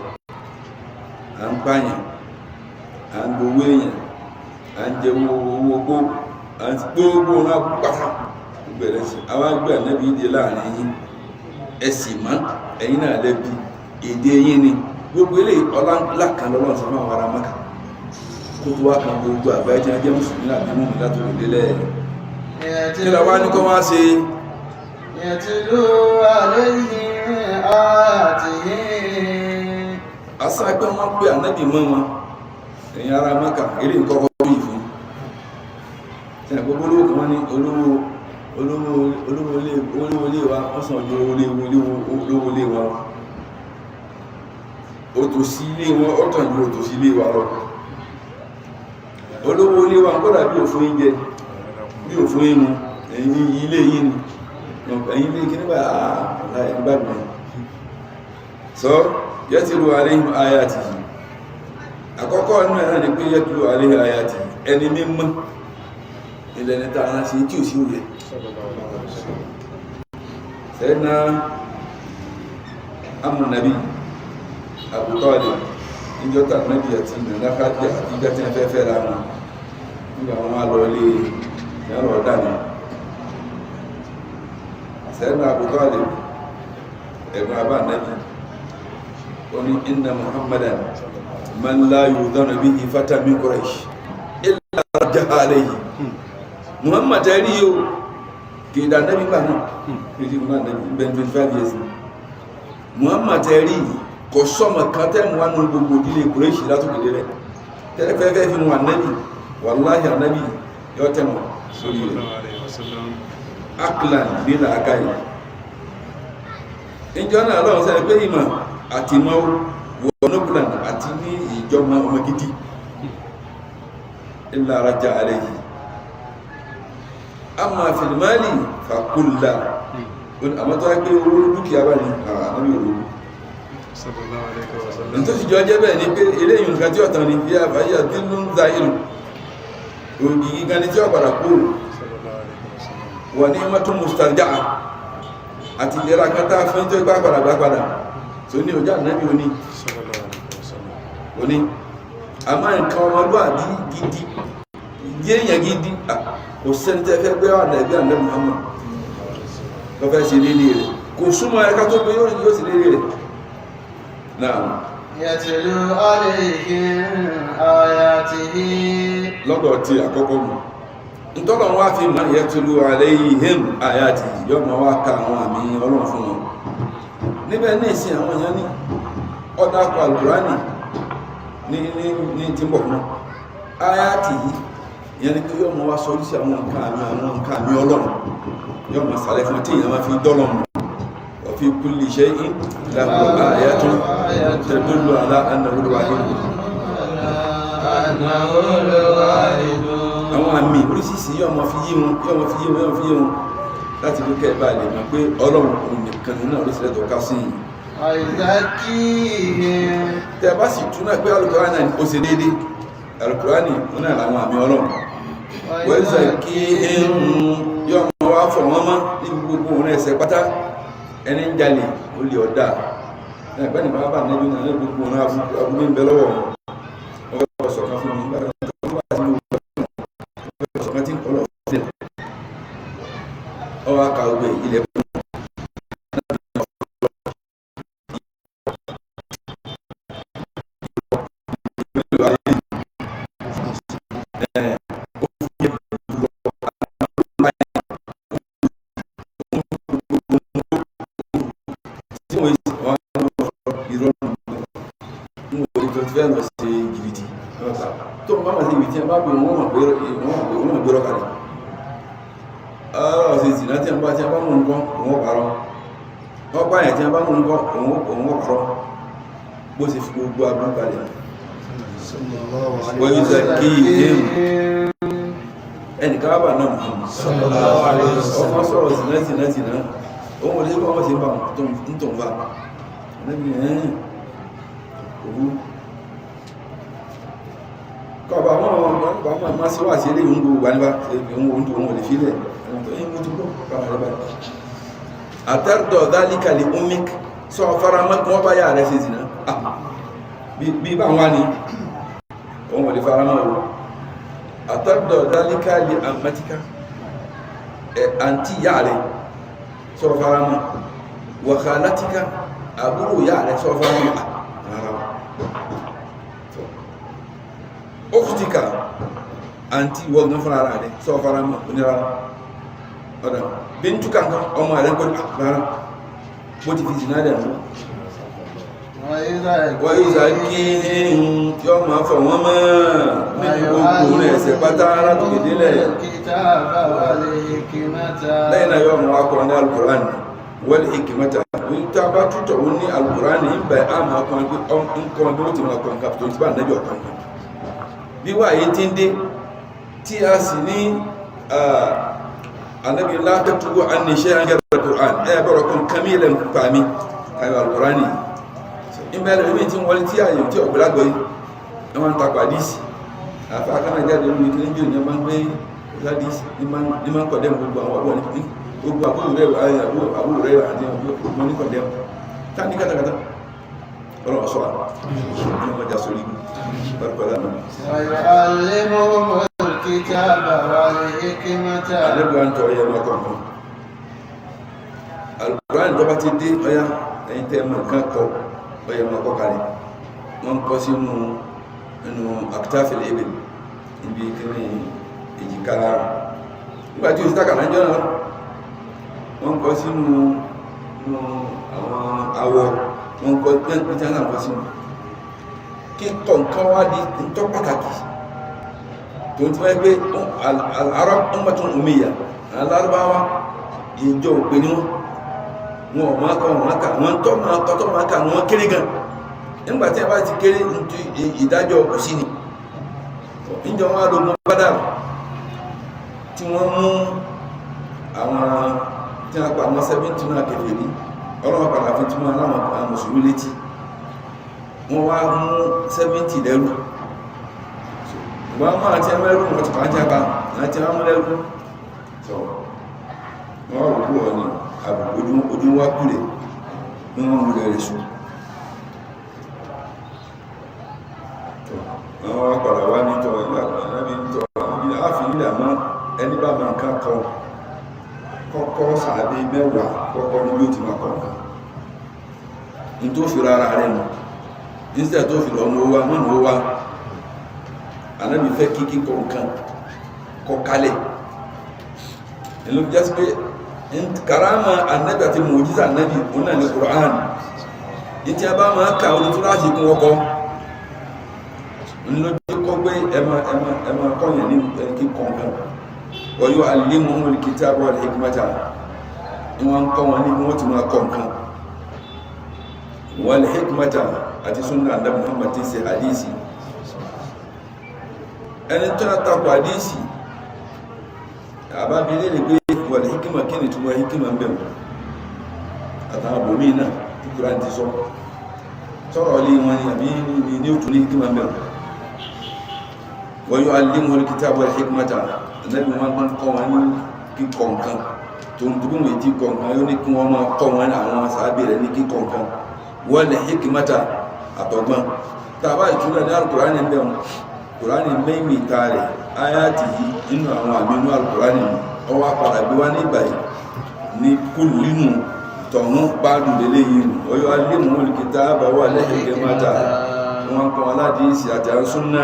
À ń pààyàn, à ń gbowó èèyàn, à ń jẹ owó gbó, à ń gbogbo náà pátá bẹ̀rẹ̀ sí àwọn àgbẹ̀ ànábì ìdè láàrin yín. Ẹ sì mọ̀ ẹ̀yin náà lẹ́bi èdè yín ni gbogbo eléyìí ọlá ńlá kan lọ́wọ́ sọ fún àwọn ará Mákà kó tó wá kan gbogbo àgbáyé tí wọ́n jẹ́ mùsùlùmí náà bí mú mi látò ìdílẹ̀. Kí la wá ní kọ́ wá ṣe? Yatlu alayhim ayatihi. Àṣà pé wọ́n pé ànábì mọ́ wọn ẹ̀yin ará Mákà eré nǹkan kọ́ bí ìfún. Ṣé àgbogbo olówó kan wọ́n ní olówó ilé wa wọ́n sàn ju olówó ilé wa lọ. Òtòṣì ilé wọn ọ̀tàn ju òtòṣì ilé wa lọ. Olówó ilé wa kódà bí òfin jẹ bí òfin inú ẹ̀yìn ilé yìí ni ẹ̀yìn ilé kí nígbà ìgbàgbọ́n. So yatlu alayhim ayatihi. Àkọ́kọ́ inú ẹ̀rọ ni pé yatlu alayhim ayatihi ẹni mímọ́ ilẹ̀ ní tààrà sí tí ò sí òye. Sayyidina amú nàbí Abu Talib níjọ́ta nàbí àti nàlákàtì àti ìgbà tí wọ́n fẹ́ fẹ́ ra wọn nígbà wọn wá lọ ilé ìyàrá ọ̀dánì. Sayyidina Abu Talib ẹ̀gbọ́n abá nàbí ó ní inna Muhammadan man la yudhanu bihi fata min Quraysh illa raja'a alayhi. Muhammad rí yóò kì í dá nàbí gbà náà kìí fún nàbí bẹ́ẹ̀ 25 years. Muhammad rí kò sọ́mọ̀ kan tẹ́mù wá nínú gbogbo ìdílé Kùrẹ́ṣì látòkèdè rẹ̀ tẹ́lẹ̀fẹ́fẹ́ fi wọn nàbí wàláhì ànábì yọ tẹ́mù sórí rẹ̀ aklan nílà agáyì. Ìjọ náà lọ́wọ́ sẹ́ni pé ìmọ̀ àti ìmọ̀ wọnúbùlàn àti ní ìjọba ọmọ gidi illa raja'a alayhi. Amma fil mali fakulla àmọ́ tó wá gbé owó dúkìá bá ní ànábì òru. Nítorí sì jọ jẹ́ bẹ́ẹ̀ ni pé eléyìí nǹkan tí ọ̀tàn ni bí àbáyé àdínú ń za ìlú ògì gígan ní tí ó padà kúrò wà ní mọ́tò mustarja'a àti ìlera kan tá a fún tó gbá padà tó ní ọjà ànábì òní àmọ́ nǹkan ọmọlúwàbí gidi yéèyàn gidi kò sẹ́ńtẹ́ fẹ́ gbé wà nàìjíríà ní Muhammad tó fẹ́ sí lílé rẹ̀ kò súnmọ́ ẹ̀ka tó gbé yóò sí lílé rẹ̀ náà. Yatlu alayhim ayatihi. Lọ́dọ̀ tí àkọ́kọ́ mú ntọ́lọ̀ wá fi mọ́ yatlu alayhim ayatihi yọ́ ma wá ka àwọn àmì Ọlọ́run fún wọn níbẹ̀ ní ìsìn àwọn èèyàn ní ọ̀dà akọ Al-Qur'ani ní tí ń bọ̀ fún ayatihi ìyẹn ni pé yọ́ ma wá sọ oríṣi àwọn nǹkan àmì Ọlọ́run yọ́ ma sàlẹ̀ fún tí ìyẹn ma fi dọ́lọ̀ mọ́ wa fi kulli shay'in lahu ayatun tadullu ala annahu al-wahid. Àwọn àmì oríṣiríṣi yọ́ ma fi yé wọn láti ló kẹ́ bá lè mọ̀ pé Ọlọ́run òun nìkan náà ló sílẹ̀ tó ká sí yìí. Tẹ́ bá sì tún náà pé Al-Qur'ani ó ṣe déédé Al-Qur'ani wọn náà làwọn àmì Ọlọ́run wọ́n ṣe kí yọ́ ma wá fọ̀ wọ́n mọ́ ní gbogbo òun ẹsẹ̀ pátá ẹni ń jalè ó lè ọ̀dà ẹgbẹ́ ni bàbá nẹ́bí náà ní gbogbo òun abúlé ń bẹ lọ́wọ́ ọwọ́ sọ̀kan fún mi nígbà tó wà sí ọwọ́ sọ̀kan tí ń kọ́ lọ́wọ́ sílẹ̀ ọwọ́ aka ogbè ilẹ̀ fún tó bá máa ṣe ìwé tí a bá bí wọ́n mọ̀ pé wọ́n gbé rọ́kàlẹ̀ ọ̀rọ̀ ṣe ìsìnà tí a bá mú nǹkan òun parọ́ wọ́n pààyàn tí a bá mú nǹkan òun parọ́ bó ṣe fi gbogbo agbọ́n kalẹ̀ wa yuzakkihim ẹnìkan wà náà Muhammad ọmọ sọ̀rọ̀ zìnà òun wọlé kọ́ wọ́n ṣe ń bá ń tọ̀ ń bá níbi òwú kọba àwọn ọmọ sí wà sí ilé ìwọ̀n gbogbo wà níbá ohun tó wọ́n lè fílẹ̀ ẹ̀yìn mú ti gbọ́ pàwọn ẹ̀bá àtẹ́rùtọ̀ dálíkàlì umik sọ fara mọ́ bá yà rẹ̀ ṣe zìnà bí bá wá ní ohun lè fara mọ́ àtẹ́rùtọ̀ dálíkàlì àmàtíkà àǹtí yà rẹ̀ sọ fara mọ́ wàhálàtíkà àbúrò yà rẹ̀ sọ fara mọ́ ọkùtíkà àǹtí wọ́gbọ́n fún ara rẹ̀ sọ fara mọ́ onírà ọ̀dá bí n túkà ọmọ rẹ̀ kọ́ rárá bó ti fi jìnà dẹ̀ mọ́ wọ́n ìzà kí tí ọ máa fọ̀ wọ́n mọ́ nínú gbogbo rẹ̀ ẹ̀sẹ̀ pátá látòkè délẹ̀ lẹ́yìn náà yọ mọ́ akọ̀rọ̀ ní alukùránì wal hikmata ní tí a bá tútọ̀ wọn ní alukùránì ń bẹ̀ á máa kọ́ nǹkan bí ó ti máa kọ́ nǹkan tó ti bá nẹ́bí ọ̀kan kan bí wà yìí ti ń dé tí a sì ní annabi la taktubu anni shay'an ghayra alquran barakum kamilan fami ayo alqurani in ba da mi tin wali ti ayo ti ogura goyi e won ta hadisi afa kana jade mi kin jo ni man gbe hadisi ni man ko dem gbogbo àwọn ni gbogbo abu re abu re ati mo ni ko dem ta ni kata ọ̀rọ̀ so ni mo ja sori barkala no ويعلمهم الكتاب والحكمة alẹ́gbẹ̀ẹ́ ń tọ́ ọyẹ́ lọ́kọ̀ọ̀kan alùpùránì tó bá ti dé ọya ẹ̀yìn tẹ́ mọ̀ nǹkan kọ ọyẹ́ mọ̀ kọkàlẹ̀ wọ́n kọ́ sínú inú akitafil ebè ibi kíní èjìká nígbàtí ó sì tàkà náà jọ́nà wọ́n kọ́ sínú àwọn awọ wọ́n kọ́ pẹ́ntẹ́ náà kọ́ sínú kíkọ̀ nǹkan wá di ntọ́ pàtàkì tó ti wáyé pé al-Arab ummatun ummiya alárúbáwá ìjọ òpin ní wọn ò máa kọ wọn tọ́ máa kà wọn kéré gan nígbàtí a bá ti kéré ìdájọ́ kò sí ni ìjọ wọn lógún Badr tí wọ́n mú àwọn tí wọ́n pa àwọn 17 náà kèfèrí ọlọ́wọ́ padà fi tí wọ́n láwọn mùsùlùmí létí wọ́n wá mú 70 lẹ́rù wọ́n máa tí a mẹ́rù wọ́n ti pàá jápa láti a mú lẹ́rù sọ wọ́n rò kú ọ̀nà ojú wá kúrẹ̀ ní wọ́n mú lẹ́rẹ̀ sùn wọ́n wá padà wá ní tọ́ ilẹ̀ àmọ́ ẹni bá máa ká kọ́kọ́ sàábé mẹ́wàá kọ́kọ́ ní yóò ti máa kọ́ ní tó fi rárá rẹ̀ nù instead tó fi lọ mú wá mú wá Ànábì fẹ́ kíkí kọ̀ọ̀kan kọkalẹ̀ ìlú jẹ́ sí pé karama Ànábì àti mọ̀jíza Ànábì òun náà ní Qur'an yìí tí a bá máa ka orí túláàsì kún ọkọ̀ ńlọ́jọ́ kọ́ gbé ẹmà kọ́yàn ní ẹnikí kọ̀ọ̀kan wa yu'allimuhumul kitaba wal hikmata ní wọ́n kọ́ wọn ní wọ́n ti máa kọ̀ọ̀kan wal hikmata àti sunna Ànábì Muhammad tí ṣe hadisi ẹni tó náà takò àdísì àbábílẹ̀ lè gbé wọ̀lẹ̀ hikima kí ni túnmọ̀ hikima ń bẹ̀rù àtàwọn àbòmí náà tí Kùránì ti sọ sọ́rọ̀ lé wọn ni àbí ní òtún ní hikima ń bẹ̀rù wa yu'allimuhul kitaba wal hikmata Ànábì wọn kọ́ wọn ní kíkọ̀ nǹkan tó ń dúró wọ́n ti kọ̀ nǹkan yóò ní kí wọ́n máa kọ́ wọn àwọn sàábì rẹ̀ ní kíkọ̀ nǹkan wal hikmata àtọ̀gbọ́n tàbá ìtúlẹ̀ ní Al-Kùránì ń bẹ̀rù Kùránì mẹ́mí ìta rẹ̀ áyàtì yìí nínú àwọn àmínú Al-Kùránì ọwá padà bí wá nígbà yìí ní kúlù nínú tọ̀hún pàdù lélé yìí ọyọ́ alẹ́mù kitaba wà lẹ́yìn mata wọn kan aládìísì àti àṣúnà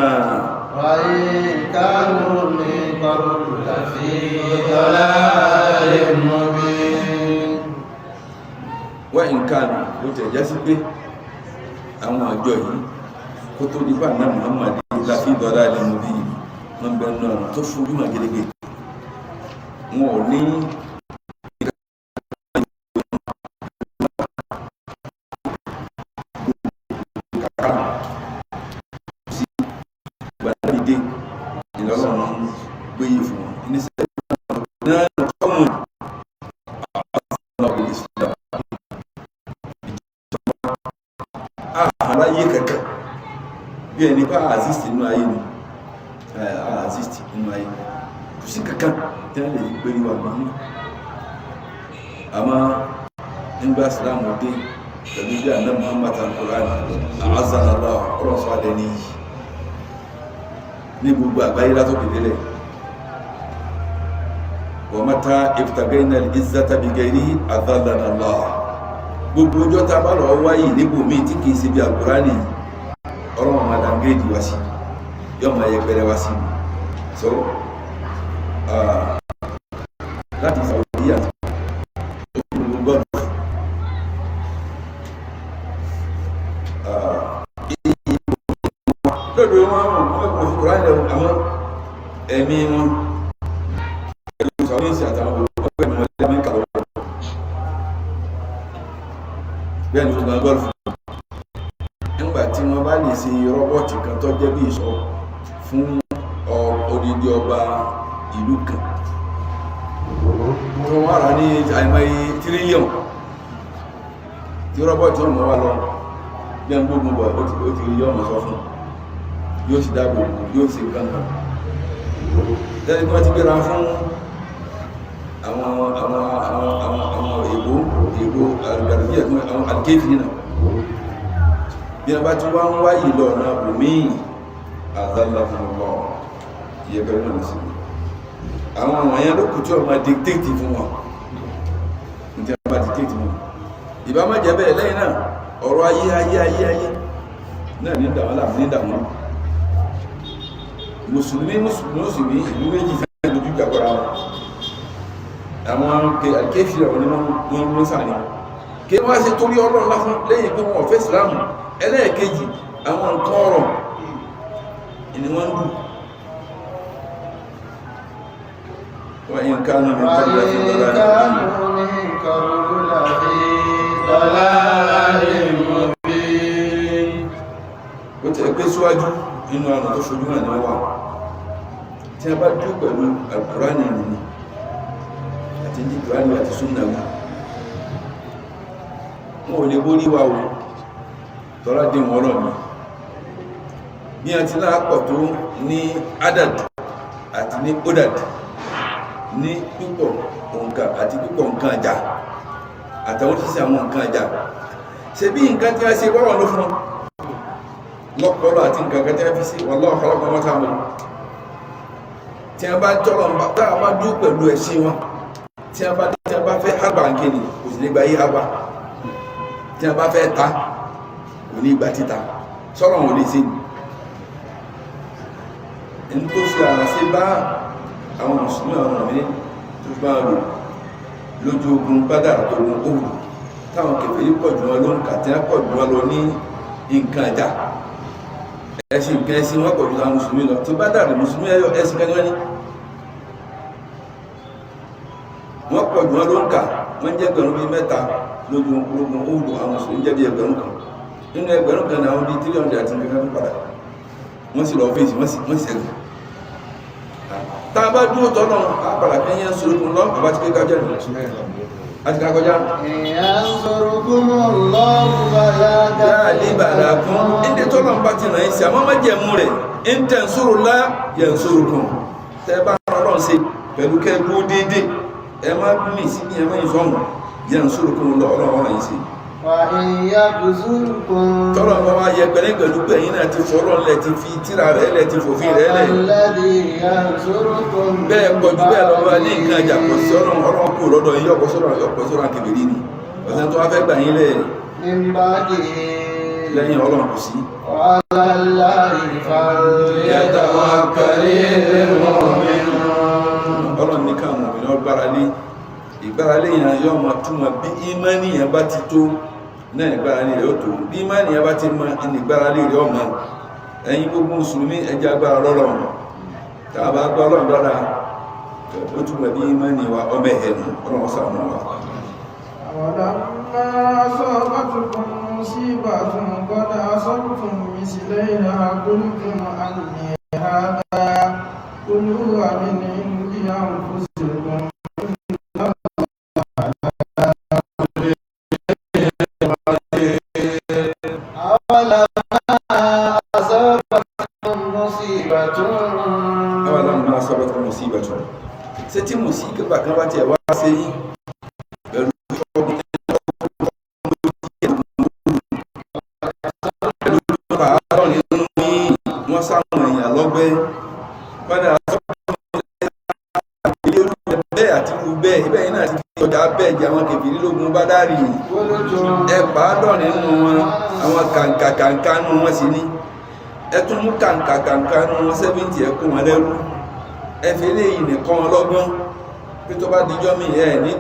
wọ́n nǹkan ló tẹ̀já sí pé àwọn àjọ yìí kó tó dípà náà Muhammad láfi dọ́lá ilẹ̀ mú bí wọ́n bẹ̀rẹ̀ náà tó fojú mà gẹ́gẹ́ wọn ò ní pé assist nínú ayé ni assist nínú ayé kò sí kankan tí wọ́n lè fi pé níwà bí àmọ́ nígbà Islam dé pẹ̀lú bí àná Muhammad al-Qur'an àázánàlá ọlọ́sọ adẹ ní gbogbo àgbáyé látòkè délẹ̀ wa mata ibtagayna al-izzata bighayrihi adhallana Allah gbogbo ọjọ́ tá a bá lọ wáyé níbo míì tí kìí ṣe bí Al-Qur'ani ọlọ́run máa dàngéèdì wá sí yóò máa yẹpẹrẹ wá sí so láti Saudi àti gbogbo gbọ́dọ̀ lọ́dọ̀ wọn kò fi Kùránì lẹ́wọ̀n àwọn ẹ̀mí wọn pẹ̀lú Saudi àtàwọn ọgbẹ́ ìmọ̀ lẹ́mí kàwọ́ bẹ́ẹ̀ ni gbogbo gọ́ọ̀lù nígbà tí wọ́n bá lè ṣe rọ́bọ̀tì kan tó jẹ́ bí ìṣọ́ fún odidi ọba ìlú kan tó wà rà ní àìmọye tírílíọ̀n tí rọ́bọ̀tì ọmọ wa lọ bí ẹn gbógun bọ̀ ó ti rí ọmọ sọ fún yóò sì dáàbò yóò sì kankan lẹ́yìn tí wọ́n ti gbéra fún àwọn èbó àgbàdìyà àwọn àdìkéfì náà bí wọ́n bá ti wá ń wáyé lọ náà bò míì àdálà fún ọgbọ́ ìyẹ́bẹ̀rẹ̀ náà sí àwọn àwọn yẹn lókù tí wọ́n máa dictate fún wọn ní tí wọ́n bá dictate fún wọn ìbá má jẹ́ bẹ́ẹ̀ lẹ́yìn náà ọ̀rọ̀ ayé náà ní ìdàwọn láàmú ní ìdàwọn mùsùlùmí ìlú méjì fẹ́ lójú ìjàgbọ́ra wọn àwọn àkéfì àwọn onímọ̀ wọn sáà ní kí wọ́n ṣe torí ọlọ́run láfún lẹ́yìn pé wọ́n fẹ́ ìsìlámù ẹlẹ́ẹ̀kejì àwọn nǹkan ọ̀rọ̀ ni wọ́n ń dù wọ́n yí nǹkan náà ó tẹ́ pé síwájú nínú àrùn tó ṣojú náà ni wọ́n wà tí a bá dúró pẹ̀lú Al-Qur'ani nìyí àti ní Kùránì àti súnnà wọn ò lè borí wa o tọ́lá dé wọn rọ̀ mi bí a ti láàpọ̀ tó ní adad àti ní odad ní pípọ̀ òǹkà àti pípọ̀ nǹkan àjà àtàwọn sísẹ àwọn nǹkan àjà ṣe bí nǹkan tí a ṣe wọ́wọ́ ló fún lọ́pọ̀lọ́ àti nǹkan tí a fi sí wallahu khalaqa ma ta'malun tí a bá tọ́lọ̀ tá a bá dúró pẹ̀lú ẹ̀sìn wọn tí a bá fẹ́ àgbà ń kéde kò sí lè gba yí àgbà tí a bá fẹ́ ta kò ní ìgbà títa sọ́rọ̀ wọn lè ṣe ní tó fi àrà sí bá àwọn mùsùlùmí àwọn ọ̀rọ̀ mi tó bá rò lójú ogun Bádà tó gun òòrùn táwọn kèfèrí pọ̀ jù wọn ló ń kà tí wọ́n pọ̀ jù wọn lọ ní nǹkan àjà ẹ̀sìn nǹkan ẹ̀sìn wọn pọ̀ jù àwọn mùsùlùmí lọ tí Bádà rẹ̀ mùsùlùmí ẹ̀yọ ẹ̀sìn kan ní wọ́n ní wọ́n pọ̀ jù wọn ló ń kà wọ́n jẹ́ ẹgbẹ̀rún bíi mẹ́ta lójú ogun òòrùn àwọn mùsùlùmí jẹ́ bí ẹgbẹ̀rún kan nínú ẹgbẹ̀rún kan náà wọ́n di 300 àti nǹkan kan padà wọ́n sì lọ fèsì wọ́n sì sẹ́gun tá a bá dúró tọ́lọ̀ àpàdà kẹ́yẹ́ sórúkún lọ àbá ti kéka jẹ́rù àti kakọjá dáadébàdà fún ẹni tọ́lọ̀ bá ti ràn ẹ́sì àmọ́ mẹ́jẹ̀mú rẹ̀ ń tẹ̀ sórò lá yẹ̀ sórúkún tẹ́ bá rọrùn sí pẹ̀lú kẹ́gbó dédé ẹ má mì sí ní ẹmọ́ ìfọ́nù yẹ̀ sórúkún lọ ọlọ́run yìí sí tọ́lọ̀ bá wá yẹ pẹ̀lẹ́ pẹ̀lú pẹ̀yìn náà ti fọ́lọ́ lẹ̀ ti fi tíra rẹ̀ lẹ̀ ti fòfin rẹ̀ lẹ̀ bẹ́ẹ̀ pọ̀jù bẹ́ẹ̀ lọ́wọ́ ní nǹkan àjà pọ̀ sí ọlọ́run kú lọ́dọ̀ yìí ọ̀pọ̀ sọ́rọ̀ akẹbìrì ni ọ̀sẹ̀ tó wá fẹ́ gbà yín lẹ̀ lẹ́yìn ọlọ́run kù sí ọlọ́run ní káwọn òmìnira ìgbáralé yẹn yọ́ ma túnmọ̀ bí ìmánì yẹn bá ti tó náà ìgbáralé rẹ̀ ó tó bí ìmánì yẹn bá ti mọ ìgbáralé rẹ̀ ọmọ ẹ̀yin gbogbo mùsùlùmí ẹjẹ́ agbára lọ́lọ́run tàbá gbọ́ ọlọ́run dára ó túnmọ̀ bí ìmánì wa ọmọ ẹ̀hẹ̀nù ọlọ́run sàmù wa nígbà kan bá tiẹ̀ wá sí pẹ̀lú pàárọ̀ nínú wọ́n sáwọn èèyàn lọ́gbẹ́ padà bẹ́ẹ̀ àti irú bẹ́ẹ̀ ibẹ̀ yìí náà ti fi ọjà bẹ́ẹ̀ jẹ́ àwọn kèfèrí lógun bá dárì ẹ pàádọ̀ nínú wọn àwọn kàǹkà nínú wọn sì ní ẹ tún mú kàǹkà nínú wọn 70 ẹ kó wọn lẹ́rú ẹ fi eléyìí nìkan ọlọ́gbọ́n pé tó bá dijọ́ mi ẹ ní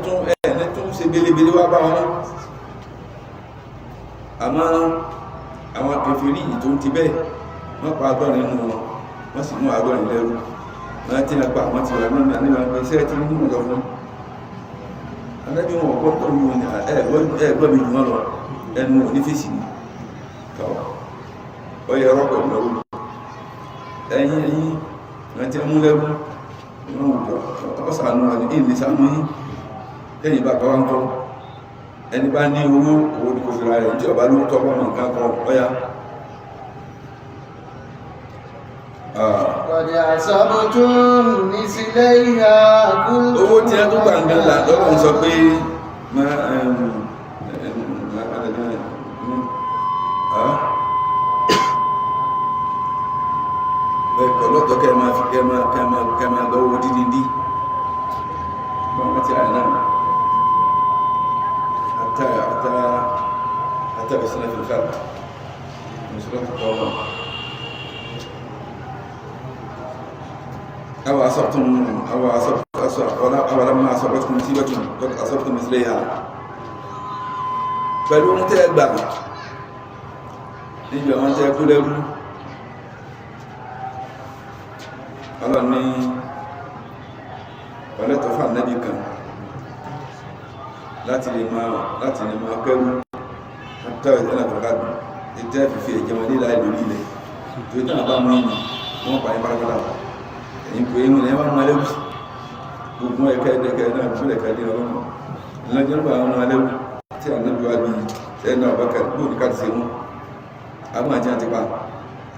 tún ṣe belebele wá bá wọn náà àmọ́ àwọn kèfèrí yìí tó ń ti bẹ́ẹ̀ wọ́n pa àádọ́rin nínú wọn wọ́n sì mú àádọ́rin lẹ́rú wọ́n ti nàgbà wọ́n ti wà nínú àníwá pé iṣẹ́ tí nínú ọ̀dọ́ fún alẹ́bí wọn ọ̀pọ̀ tó wù ní ẹgbẹ́ mi jù wọ́n lọ ẹnu ní fèsì ní kàwọ́ ọyẹ ọ̀rọ̀ pẹ̀lú lọ́wọ́ ẹ̀yìn wọ́n ti mú lẹ́rú wọ́n wù ọ́ sànú wọn ní ìlú sànú yìí lẹ́yìn bá kọ́ ńkọ́ ẹni bá ní owó ní kò fìlà rẹ̀ tí ọba ló tọ́ bọ́ nǹkan kan ọya Qad asabtum mislayha kuntum. owó tí a tó gbàǹgbà là lọ́wọ́ sọ pé ẹ̀kọ́ lọ́tọ̀ kẹ́ máa fi kẹ́ máa lọ́wọ́ dídí wọ́n ti àná حتى بسنة في الخلق من سورة الطوبة أولما أصابتكم مصيبة قد أصبتم مثليها pẹ̀lú ohun tẹ́ gbà níbi àwọn tẹ́ kú lẹ́rú ọlọ́ni ọlẹ́tọ̀ fà nẹ́bí kan láti lè máa kẹ́rù àtàwẹ̀ tẹ́lẹ̀ kọ̀ọ̀kadù ìtẹ́ fífi ẹ̀jẹ̀ wọn lílá ìlú ilẹ̀ tó tán bá mọ́ ìmọ̀ wọ́n pa ní pátápátá ẹ̀yìn pé ìmọ̀ lẹ́wọ́n mọ́ alẹ́wù gbogbo ẹ̀kẹ́ ẹ̀dẹ́kẹ́ náà fún ẹ̀kẹ́ ní ọlọ́mọ ìlànjẹ́rùbà àwọn alẹ́wù tí ànábì wá bí ẹ̀nà ọ̀bọ̀kẹ́ kó ní káàdì sí wọn àwọn àti àti pa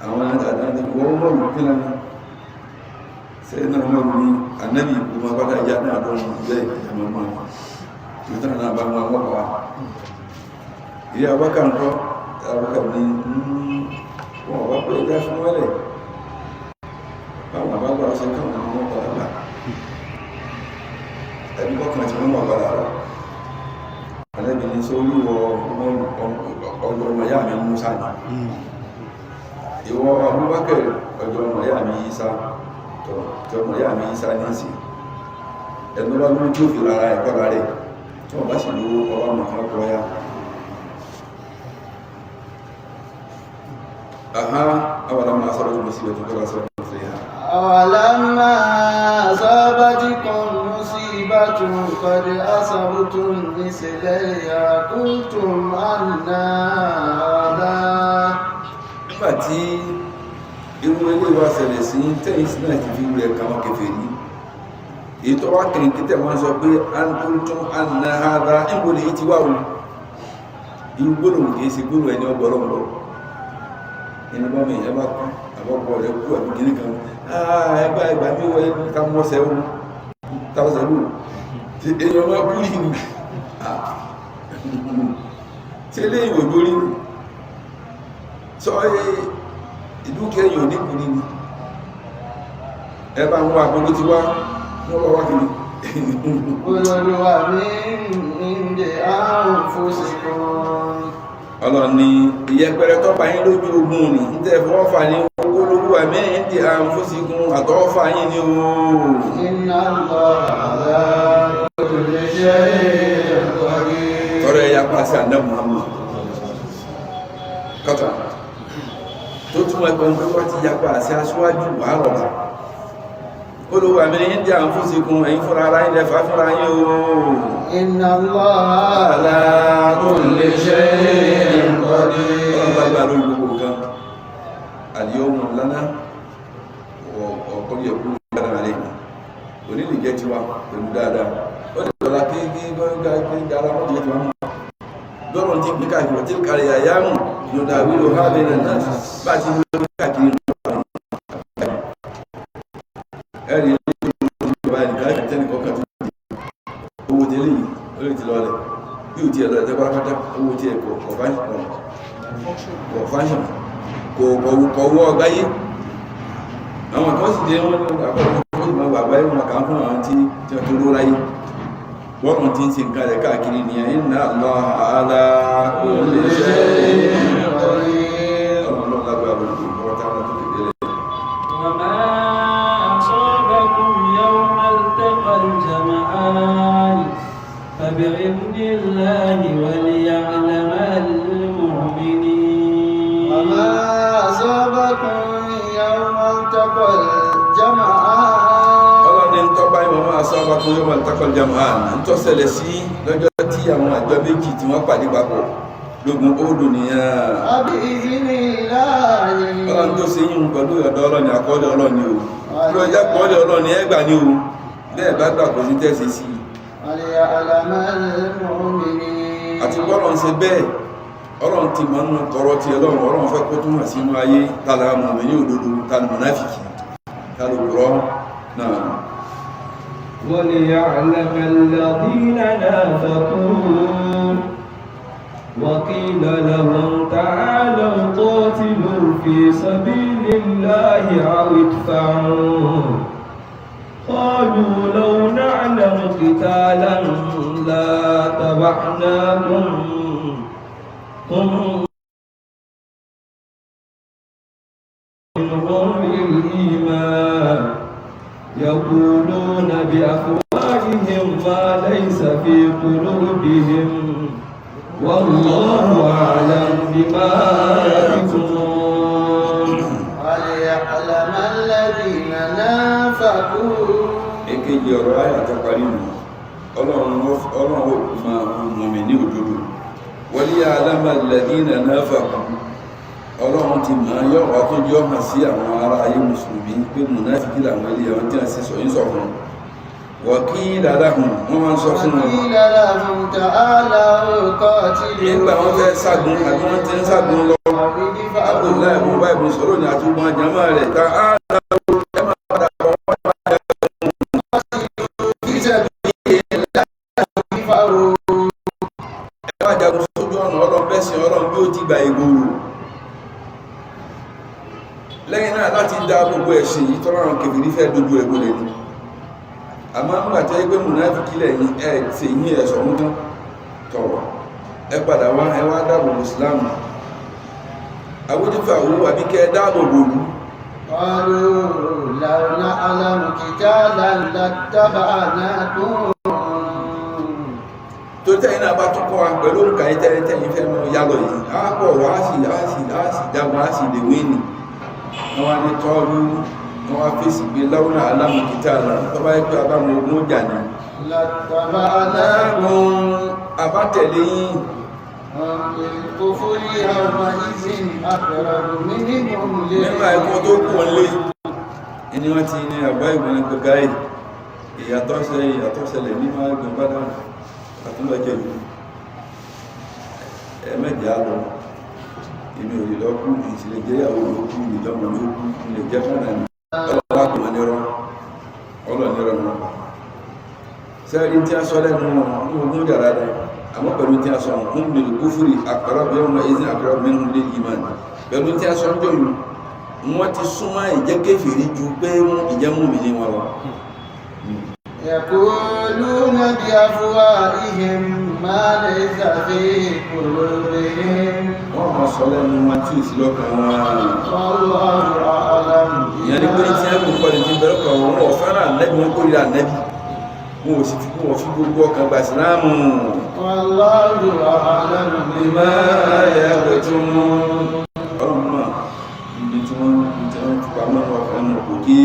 àwọn àdáńtì wọ́n mọ̀ wù kí lánàá sẹ́yìn náà mọ̀ wù ní ànábì gbogbo apáta ìyá náà lọ́rùn bẹ́ẹ̀ ìyàmọ̀ mọ́ ìtàn náà bá wọn wọ́pọ̀ wá ìyá abákà ń kọ́ abákà ní wọ́n wá pé ẹjá fún wọ́lẹ̀ báwọn àbágbà ṣe káwọn ọmọ ọkọ̀ àgbà ẹbí kọ́kàn tí wọ́n wà bára rọ̀ alẹ́bí ní só olúwọ ọjọ́ ọmọ yá mi Mùsá ní ìwọ Abubakar ọjọ́ ọmọ yá mi Ìsá tí ọmọ yá mi Ìsá ní sí ẹnu bá lórí tó fi lára ẹ̀kọ́ rẹ̀ tí wọ́n bá sì lówó ọwọ́ ọmọ kan kọ́ ya أولما أصابتكم مصيبة قد أصبتم مثليها أولما أصابتكم مصيبة قد أصبتم مثليها قلتم أنى هذا. nígbà tí irú ilé wa ṣẹlẹ̀ sí tẹ́yìnsì náà ti fi rẹ̀ kàwọn kèfèrí èyí tó wá kìrìkì tẹ̀ wọ́n sọ pé qultum anna hadha ìbòlè yìí ti wá wù irú gbólóhùn kìí ṣe gbólóhùn ẹni ọgbọ̀rọ̀gbọ̀ ẹni bá mi ẹbá kú àbọ̀bọ̀ rẹ̀ kú àbí kìíní kan ẹgbà mi wọ́n ká mọ́ sẹ́wọ́ tàwọ́sẹ̀lú tí èyàn máa kú rí ní tí ilé ìwò lórí ní sọ ìdúkẹ́ èyàn ní kú ní ẹbá ń wá àbúrú ti wá wọ́n wá wá kìíní Olúwa mi ń dè àrùn fòsìkún. ọlọ́ni ìyẹpẹrẹ tọ́pa yín lójú ogun ní tẹ́ fọwọ́fà ní ogólógún àmẹ́yìn tí a ń fún síkún àtọwọ́fà yín ní ooo Inna Allaha ala kulli shay'in qadir. tọrọ ẹ̀yà pàṣẹ ànábì Muhammad kọ́tà tó túnmọ̀ ẹgbẹ̀rún pé wọ́n ti yapa àṣẹ aṣíwájú wàhálọ̀bà olówó àmẹ́yìn tí a ń fún síkún ẹ̀yìn fúnra ara yín lẹ́fà fúnra yín ooo Inna Allaha ala kulli shay'in qadir. ọlọ́gbàgbà lórí gbogbo nǹkan àdíọ́mù lánà ọ̀pọ̀lẹ̀ ẹ̀kú dáadáa alẹ́ onílè jẹ́ tiwa pẹ̀lú dáadáa ó lè lọ́la kí dára wọ́n jẹ́ tiwa mọ́ lọ́rọ̀ tí gbé káàkiri tí kàrí àyámù yọ̀dà wílò hábẹ̀rẹ̀ náà bá ti lórí káàkiri ẹ̀rí ìjọba ìgbà tẹ́nìkọ́kàn tó délé yìí ó lè ti lọlẹ̀ bí ò ti ẹ̀ lọ ẹ̀tẹ́ pátápátá owó tí ẹ̀ kọ̀ fáṣọ̀n kò wọ́ ọgbáyé àwọn kan sì dé wọn àpapọ̀ ìmọ̀ àgbáyé wọn kà ń fún àwọn tí wọ́n tó ló ráyé wọ́n tí ń ṣe nǹkan rẹ̀ káàkiri nìyẹn inna Allaha ala kulli shay'in qadir ọlọ́run lágbára lórí ìfọwọ́ta wọn tó lè délé. وما أصابكم يوم التقى الجمعان فبإذن الله وليعلم المؤمنين. وما أصابكم يوم التقى الجمعان. ọlọ́ni ń tọ́gbà ìwọ̀n máa sọ ọba kún yóò takọ̀ jaman ń tọ́ ṣẹlẹ̀ sí lọ́jọ́ tí àwọn àjọ méjì tí wọ́n pàdé papọ̀ lógun óòdù nìyẹn. ọlọ́ni tó ṣe yín pẹ̀lú ọ̀dọ́ ọlọ́ni àkọọ́lẹ̀ ọlọ́ni o kí wọ́n jẹ́ àkọọ́lẹ̀ ọlọ́ni ẹgbà ni o bẹ́ẹ̀ bá gbà kò sí tẹ́sí sí i. àti bọ́lọ̀ ń ṣe bẹ́ẹ̀ ọlọ́run ti máa ń nu kọ́rọ́ ti ọlọ́run fẹ́ kó tún wà sínú ayé tààlà mọ̀mí ní òdodo tààlà mọ̀náfìkì tààlà òkúrọ́ náà. وليعلم الذين نافقون وقيل لهم تعالوا قاتلوا في سبيل الله أو ادفعوا قالوا لو نعلم قتالا لا تبعناكم منهم بالإيمان يقولون بأفواههم ما ليس في قلوبهم والله أعلم بما يكتمون. وليعلم الذين نافقوا. èkejì ọ̀rọ̀ ayé àtàparí nù ọlọ́run máa mọ̀mí ní òdodo وليعلم الذين نافقوا ọlọ́run ti máa yọ wá tó jọ hàn sí àwọn ará ayé mùsùlùmí pé mùnáfíkí làwọn ilé àwọn tí a sì sọ yín sọ fún waqila lahum wọ́n máa ń sọ fún wọn nígbà wọ́n fẹ́ ságun àbí wọ́n ti ń ságun lọ Abdullahi ibn Ubay ibn Salul ní àtúgbọ́n àjàmá rẹ̀ ká á dáwọ́ ẹ máa padà bọ̀ wọ́n máa jẹ́ ẹ máa jagun sójú ọ̀nà ọlọ́run bẹ́sìn ọlọ́run bí ó ti gba ìgboro lẹ́yìn náà láti dá gbogbo ẹ̀sìn yìí tọ́lọ́run kèfèrí fẹ́ dojú ẹgbó lè ní àmọ́ ń gbà tẹ́ pé mùnáfíkí lẹ́yìn ẹ̀ tí yí ẹ̀sọ̀ mú tán tọ̀rọ̀ ẹ padà wá ẹ wá dáàbòbò ìsìláàmù agbójúfà owó àbíkẹ́ dáàbòbò olú قالوا لو نعلم قتالا لاتبعناكم. tó tẹ́yìn náà bá tún kọ́ wa pẹ̀lú òǹkà tẹ́yìn fẹ́ mọ́ yálọ̀ yìí á pọ̀ wá sí dágun á sì lè wé nì wọ́n wá ní tọ́lú wọ́n wá fèsì pé láwùnà alámùkítà náà tó bá yẹ pé abámu ogun jà ní. لاتبعناكم. abátẹ̀lé yín الكفر يومئذ أقرب منهم nígbà ẹ̀kọ́ tó kù ọlé ẹni wọ́n ti ní àgbá ìgbọ̀n ẹgbẹ̀ gáì ìyàtọ̀sẹlẹ̀ ní máa gbọ̀n bá dáhùn àtúnlọ́jẹ̀ ìlú ẹ̀mẹ́jì àlọ́ inú ìlọ́kù ìsìlẹ̀ jẹ́yàwó lókù ìjọmọ̀ lókù ilẹ̀ jẹ́ fún ẹ̀mí ọlọ́pàá nírọ́ náà sẹ́rí tí a sọ lẹ́nu ogun jà dáadáa àmọ́ pẹ̀lú tí a sọ ń lè kúfúrì àkọ́rọ́bù yawma izin àkọ́rọ́bù minhum lil iman pẹ̀lú tí a sọ ń jọyún wọ́n ti súnmọ́ ìjẹ́ kéfèrí ju pé ìjẹ́ mú mi ní wọn lọ. يقولون بأفواههم ما ليس في قلوبهم wọ́n máa sọ lẹ́nu wọn tí ì sí lọ́kàn wọn. والله أعلم. ìyẹn ni pé tí a kò kọ́ ni ti bẹ̀rẹ̀ kan wọn ò fẹ́ràn nẹ́bí wọn kórìíra nẹ́bí wọn ò sì fi wọn fi gbogbo ọkàn gba ìsìláàmù. والله أعلم bima yaktumun. ọlọ́run náà ibi tí wọ́n ti pamọ́ ọkàn náà kò dé.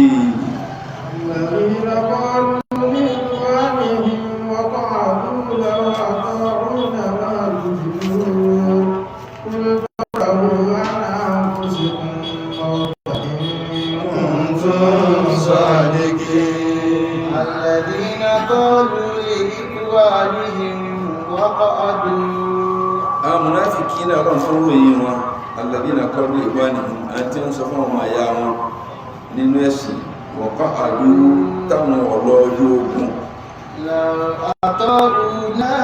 الذين قالوا لإخوانهم وقعدوا لو أطاعونا ما يجدون قل فاعلموا عن أنفسكم الموت إن كنتم صادقين. الذين قالوا لإخوانهم وقعدوا. àwọn mùnáfíkí náà lọ́n fún wòye wọn alladhina qalu li ikhwanihim àti ń sọ fún ọmọ àyà wọn nínú ẹ̀sìn wọ̀ká àdú táwọn ọ̀lọ́ ojú ogun لو أطعنا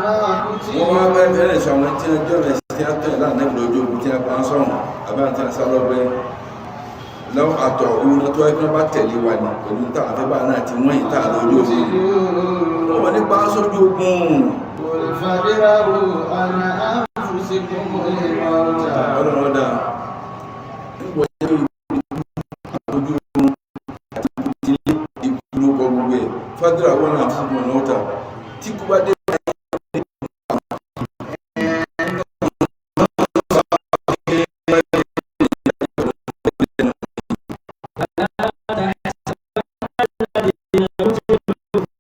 ما wọ́n قتلوا wá bẹ́ẹ̀ fẹ́rẹ̀ sọ àwọn tí wọ́n jọ rẹ̀ sí àtọ̀ ìlànà ìlú ojú ogun tí wọ́n pa ń sọ̀rọ̀ àbáǹtí wọn sálọ pé lọ́wọ́ àtọ̀ òun tó ẹgbẹ́ bá tẹ̀lé wa ní pẹ̀lú táwọn afẹ́bá náà ti wọ́n ìta lójú ogun wọ́n nípa sójú ogun قل فادرءوا عن أنفسكم الموت ọlọ́run ọ̀dà nígbà tí ojú ogun àti ikú ló kọ gbogbo ẹ̀ fádúrà wọn náà fún ọmọ ọ̀tà tí kú bá dé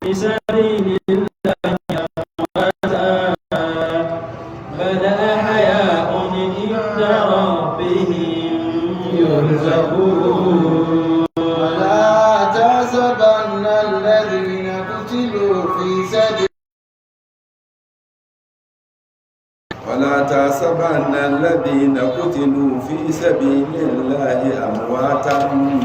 في سبيل الله أمواتا بل أحياء عند ربهم يرزقون ولا تحسبن الذين قتلوا في سبيل ولا تحسبن الذين قتلوا في سبيل الله أمواتا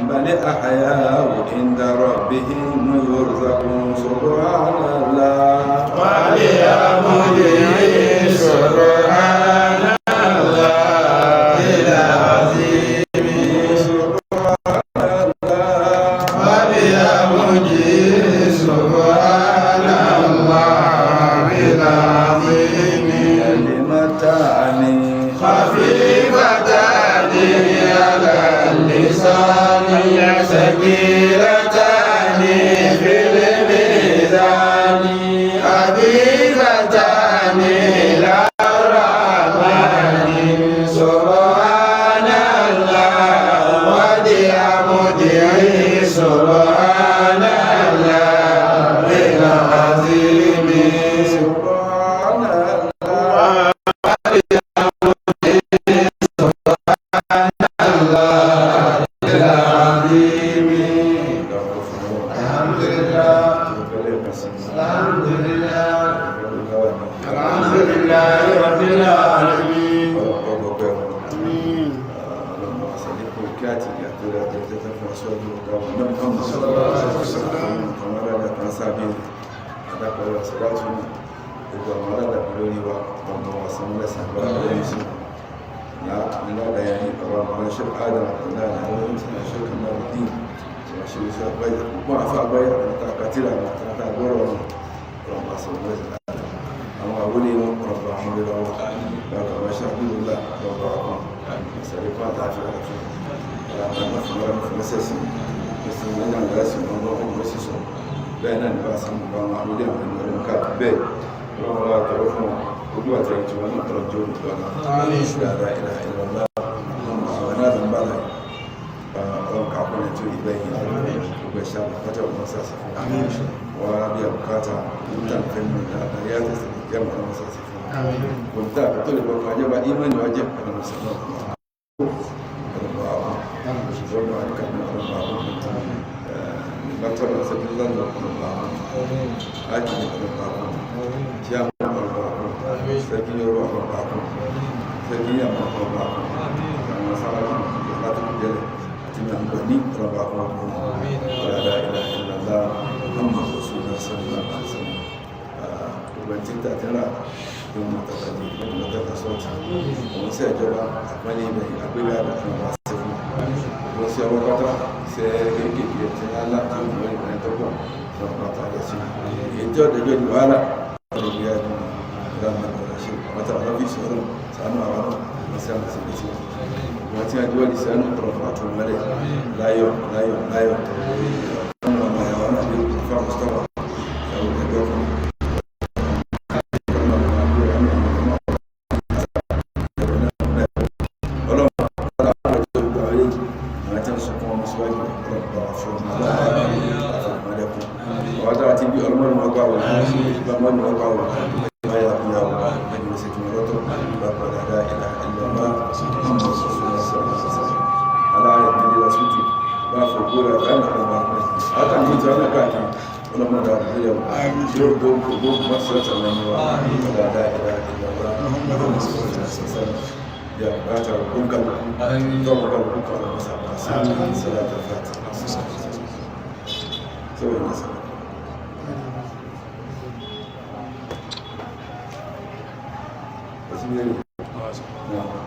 بل أحياء عند ربهم يرزقون سبحان الله وبحمده سبحان الله العظيم سبحان الله وبحمده سبحان الله العظيم كلمتان خفيفتان على اللسان ثقيلتان في الميزان حبيبتان إلى الرحمن سبحان الله وبحمده سبحان الله العظيم سبحان الله العظيم الحمد لله الحمد لله الحمد لله رب العالمين آمين صلى الله عليه وسلم àwọn àwọlé wọn rọ̀bà àwọn ilé lọ́wọ́ lọ́wọ́ àwọn ṣàbílùlá lọ́wọ́ àwọn ìsẹ̀ríkọ́ àtàfẹ́ àtún àwọn fúnra fún ẹsẹ̀sìn ẹsìn lẹ́yìn àgbàsìn lọ́wọ́ ọmọ sísọ bẹ́ẹ̀ náà nípa sí gbogbo àwọn àwọlé àwọn ẹni ọdún ká bẹ́ẹ̀ lọ́wọ́ lọ́wọ́ tọrọ fún ojú àti ẹ̀yìn tí wọ́n náà tọrọ jẹ́ olùdọ́lá dáadáa ìlà ìlọ́lá àwọn náà tó ń bá láì ọlọ́run kàkùnrin tó ìgbẹ́ yìí gbogbo ẹ̀ṣà pátá ọmọ sáàsì fún wa bí àbùkátà níta fẹ́ mú dáadáa yá tẹ̀sí ìjẹ́mọ̀ ọmọ sáàsì fún wa kò ní tàbí tó lè bọ́ fún ajẹ́bá ìmọ̀ ni wọ́n jẹ́ ọmọ sọ̀rọ̀ ọmọ àwọn òṣìṣẹ́ àríkàmì ọmọ àwọn bàtọ́lá sẹ́kúnlá ọmọ àwọn ájì ọmọ àwọn tí a mọ̀ ọmọ àwọn sẹ́kí ọmọ àwọn sẹ́kí ọmọ àwọn àwọn sárájú láti kújẹ́lẹ̀ ní ọ̀rọ̀bà ọ̀pọ̀ ọ̀rọ̀dá ìlàlá ọmọ òṣùlọ sọ́lá àṣẹ ọgbẹ̀ tí tàtírà ní ọmọ tàbí ọmọ tàbí sọ́ọ̀tì òun sí ẹjọba àpẹẹlẹ ibẹ̀ àgbégbà àti ọmọ àṣẹ fún wọ́n sí ọwọ́ pátá sí kéèkéé tí lálá tí ó mọ̀ ìgbẹ̀rẹ̀ tọ́pọ̀ ọmọ pátá lọ sí èyí tí ọ̀dẹ̀jọ́ ìlú wàhálà ọdún ìgbé ẹ̀dùn ìlànà ìrọ̀lẹ́ṣẹ́ ọmọta ọlọ́fíìsì ọ̀rọ̀ sánú àwọn ọmọ sí àmì sí ìgbésí wọ́n tí a jọ́ ìsẹ́ ẹnu ọ̀pọ̀lọpọ̀ àtún mẹ́lẹ̀ láyọ̀ ọmọ ọmọ ẹ̀wọ̀n náà lè fà mọ́sítọ́wà ẹ̀wọ̀n ẹgbẹ́ ọkùnrin ya bata kunkan don kan kunkan masa salatu fatiha so sí bẹ́ẹ̀ Àwọn àṣọ. náà.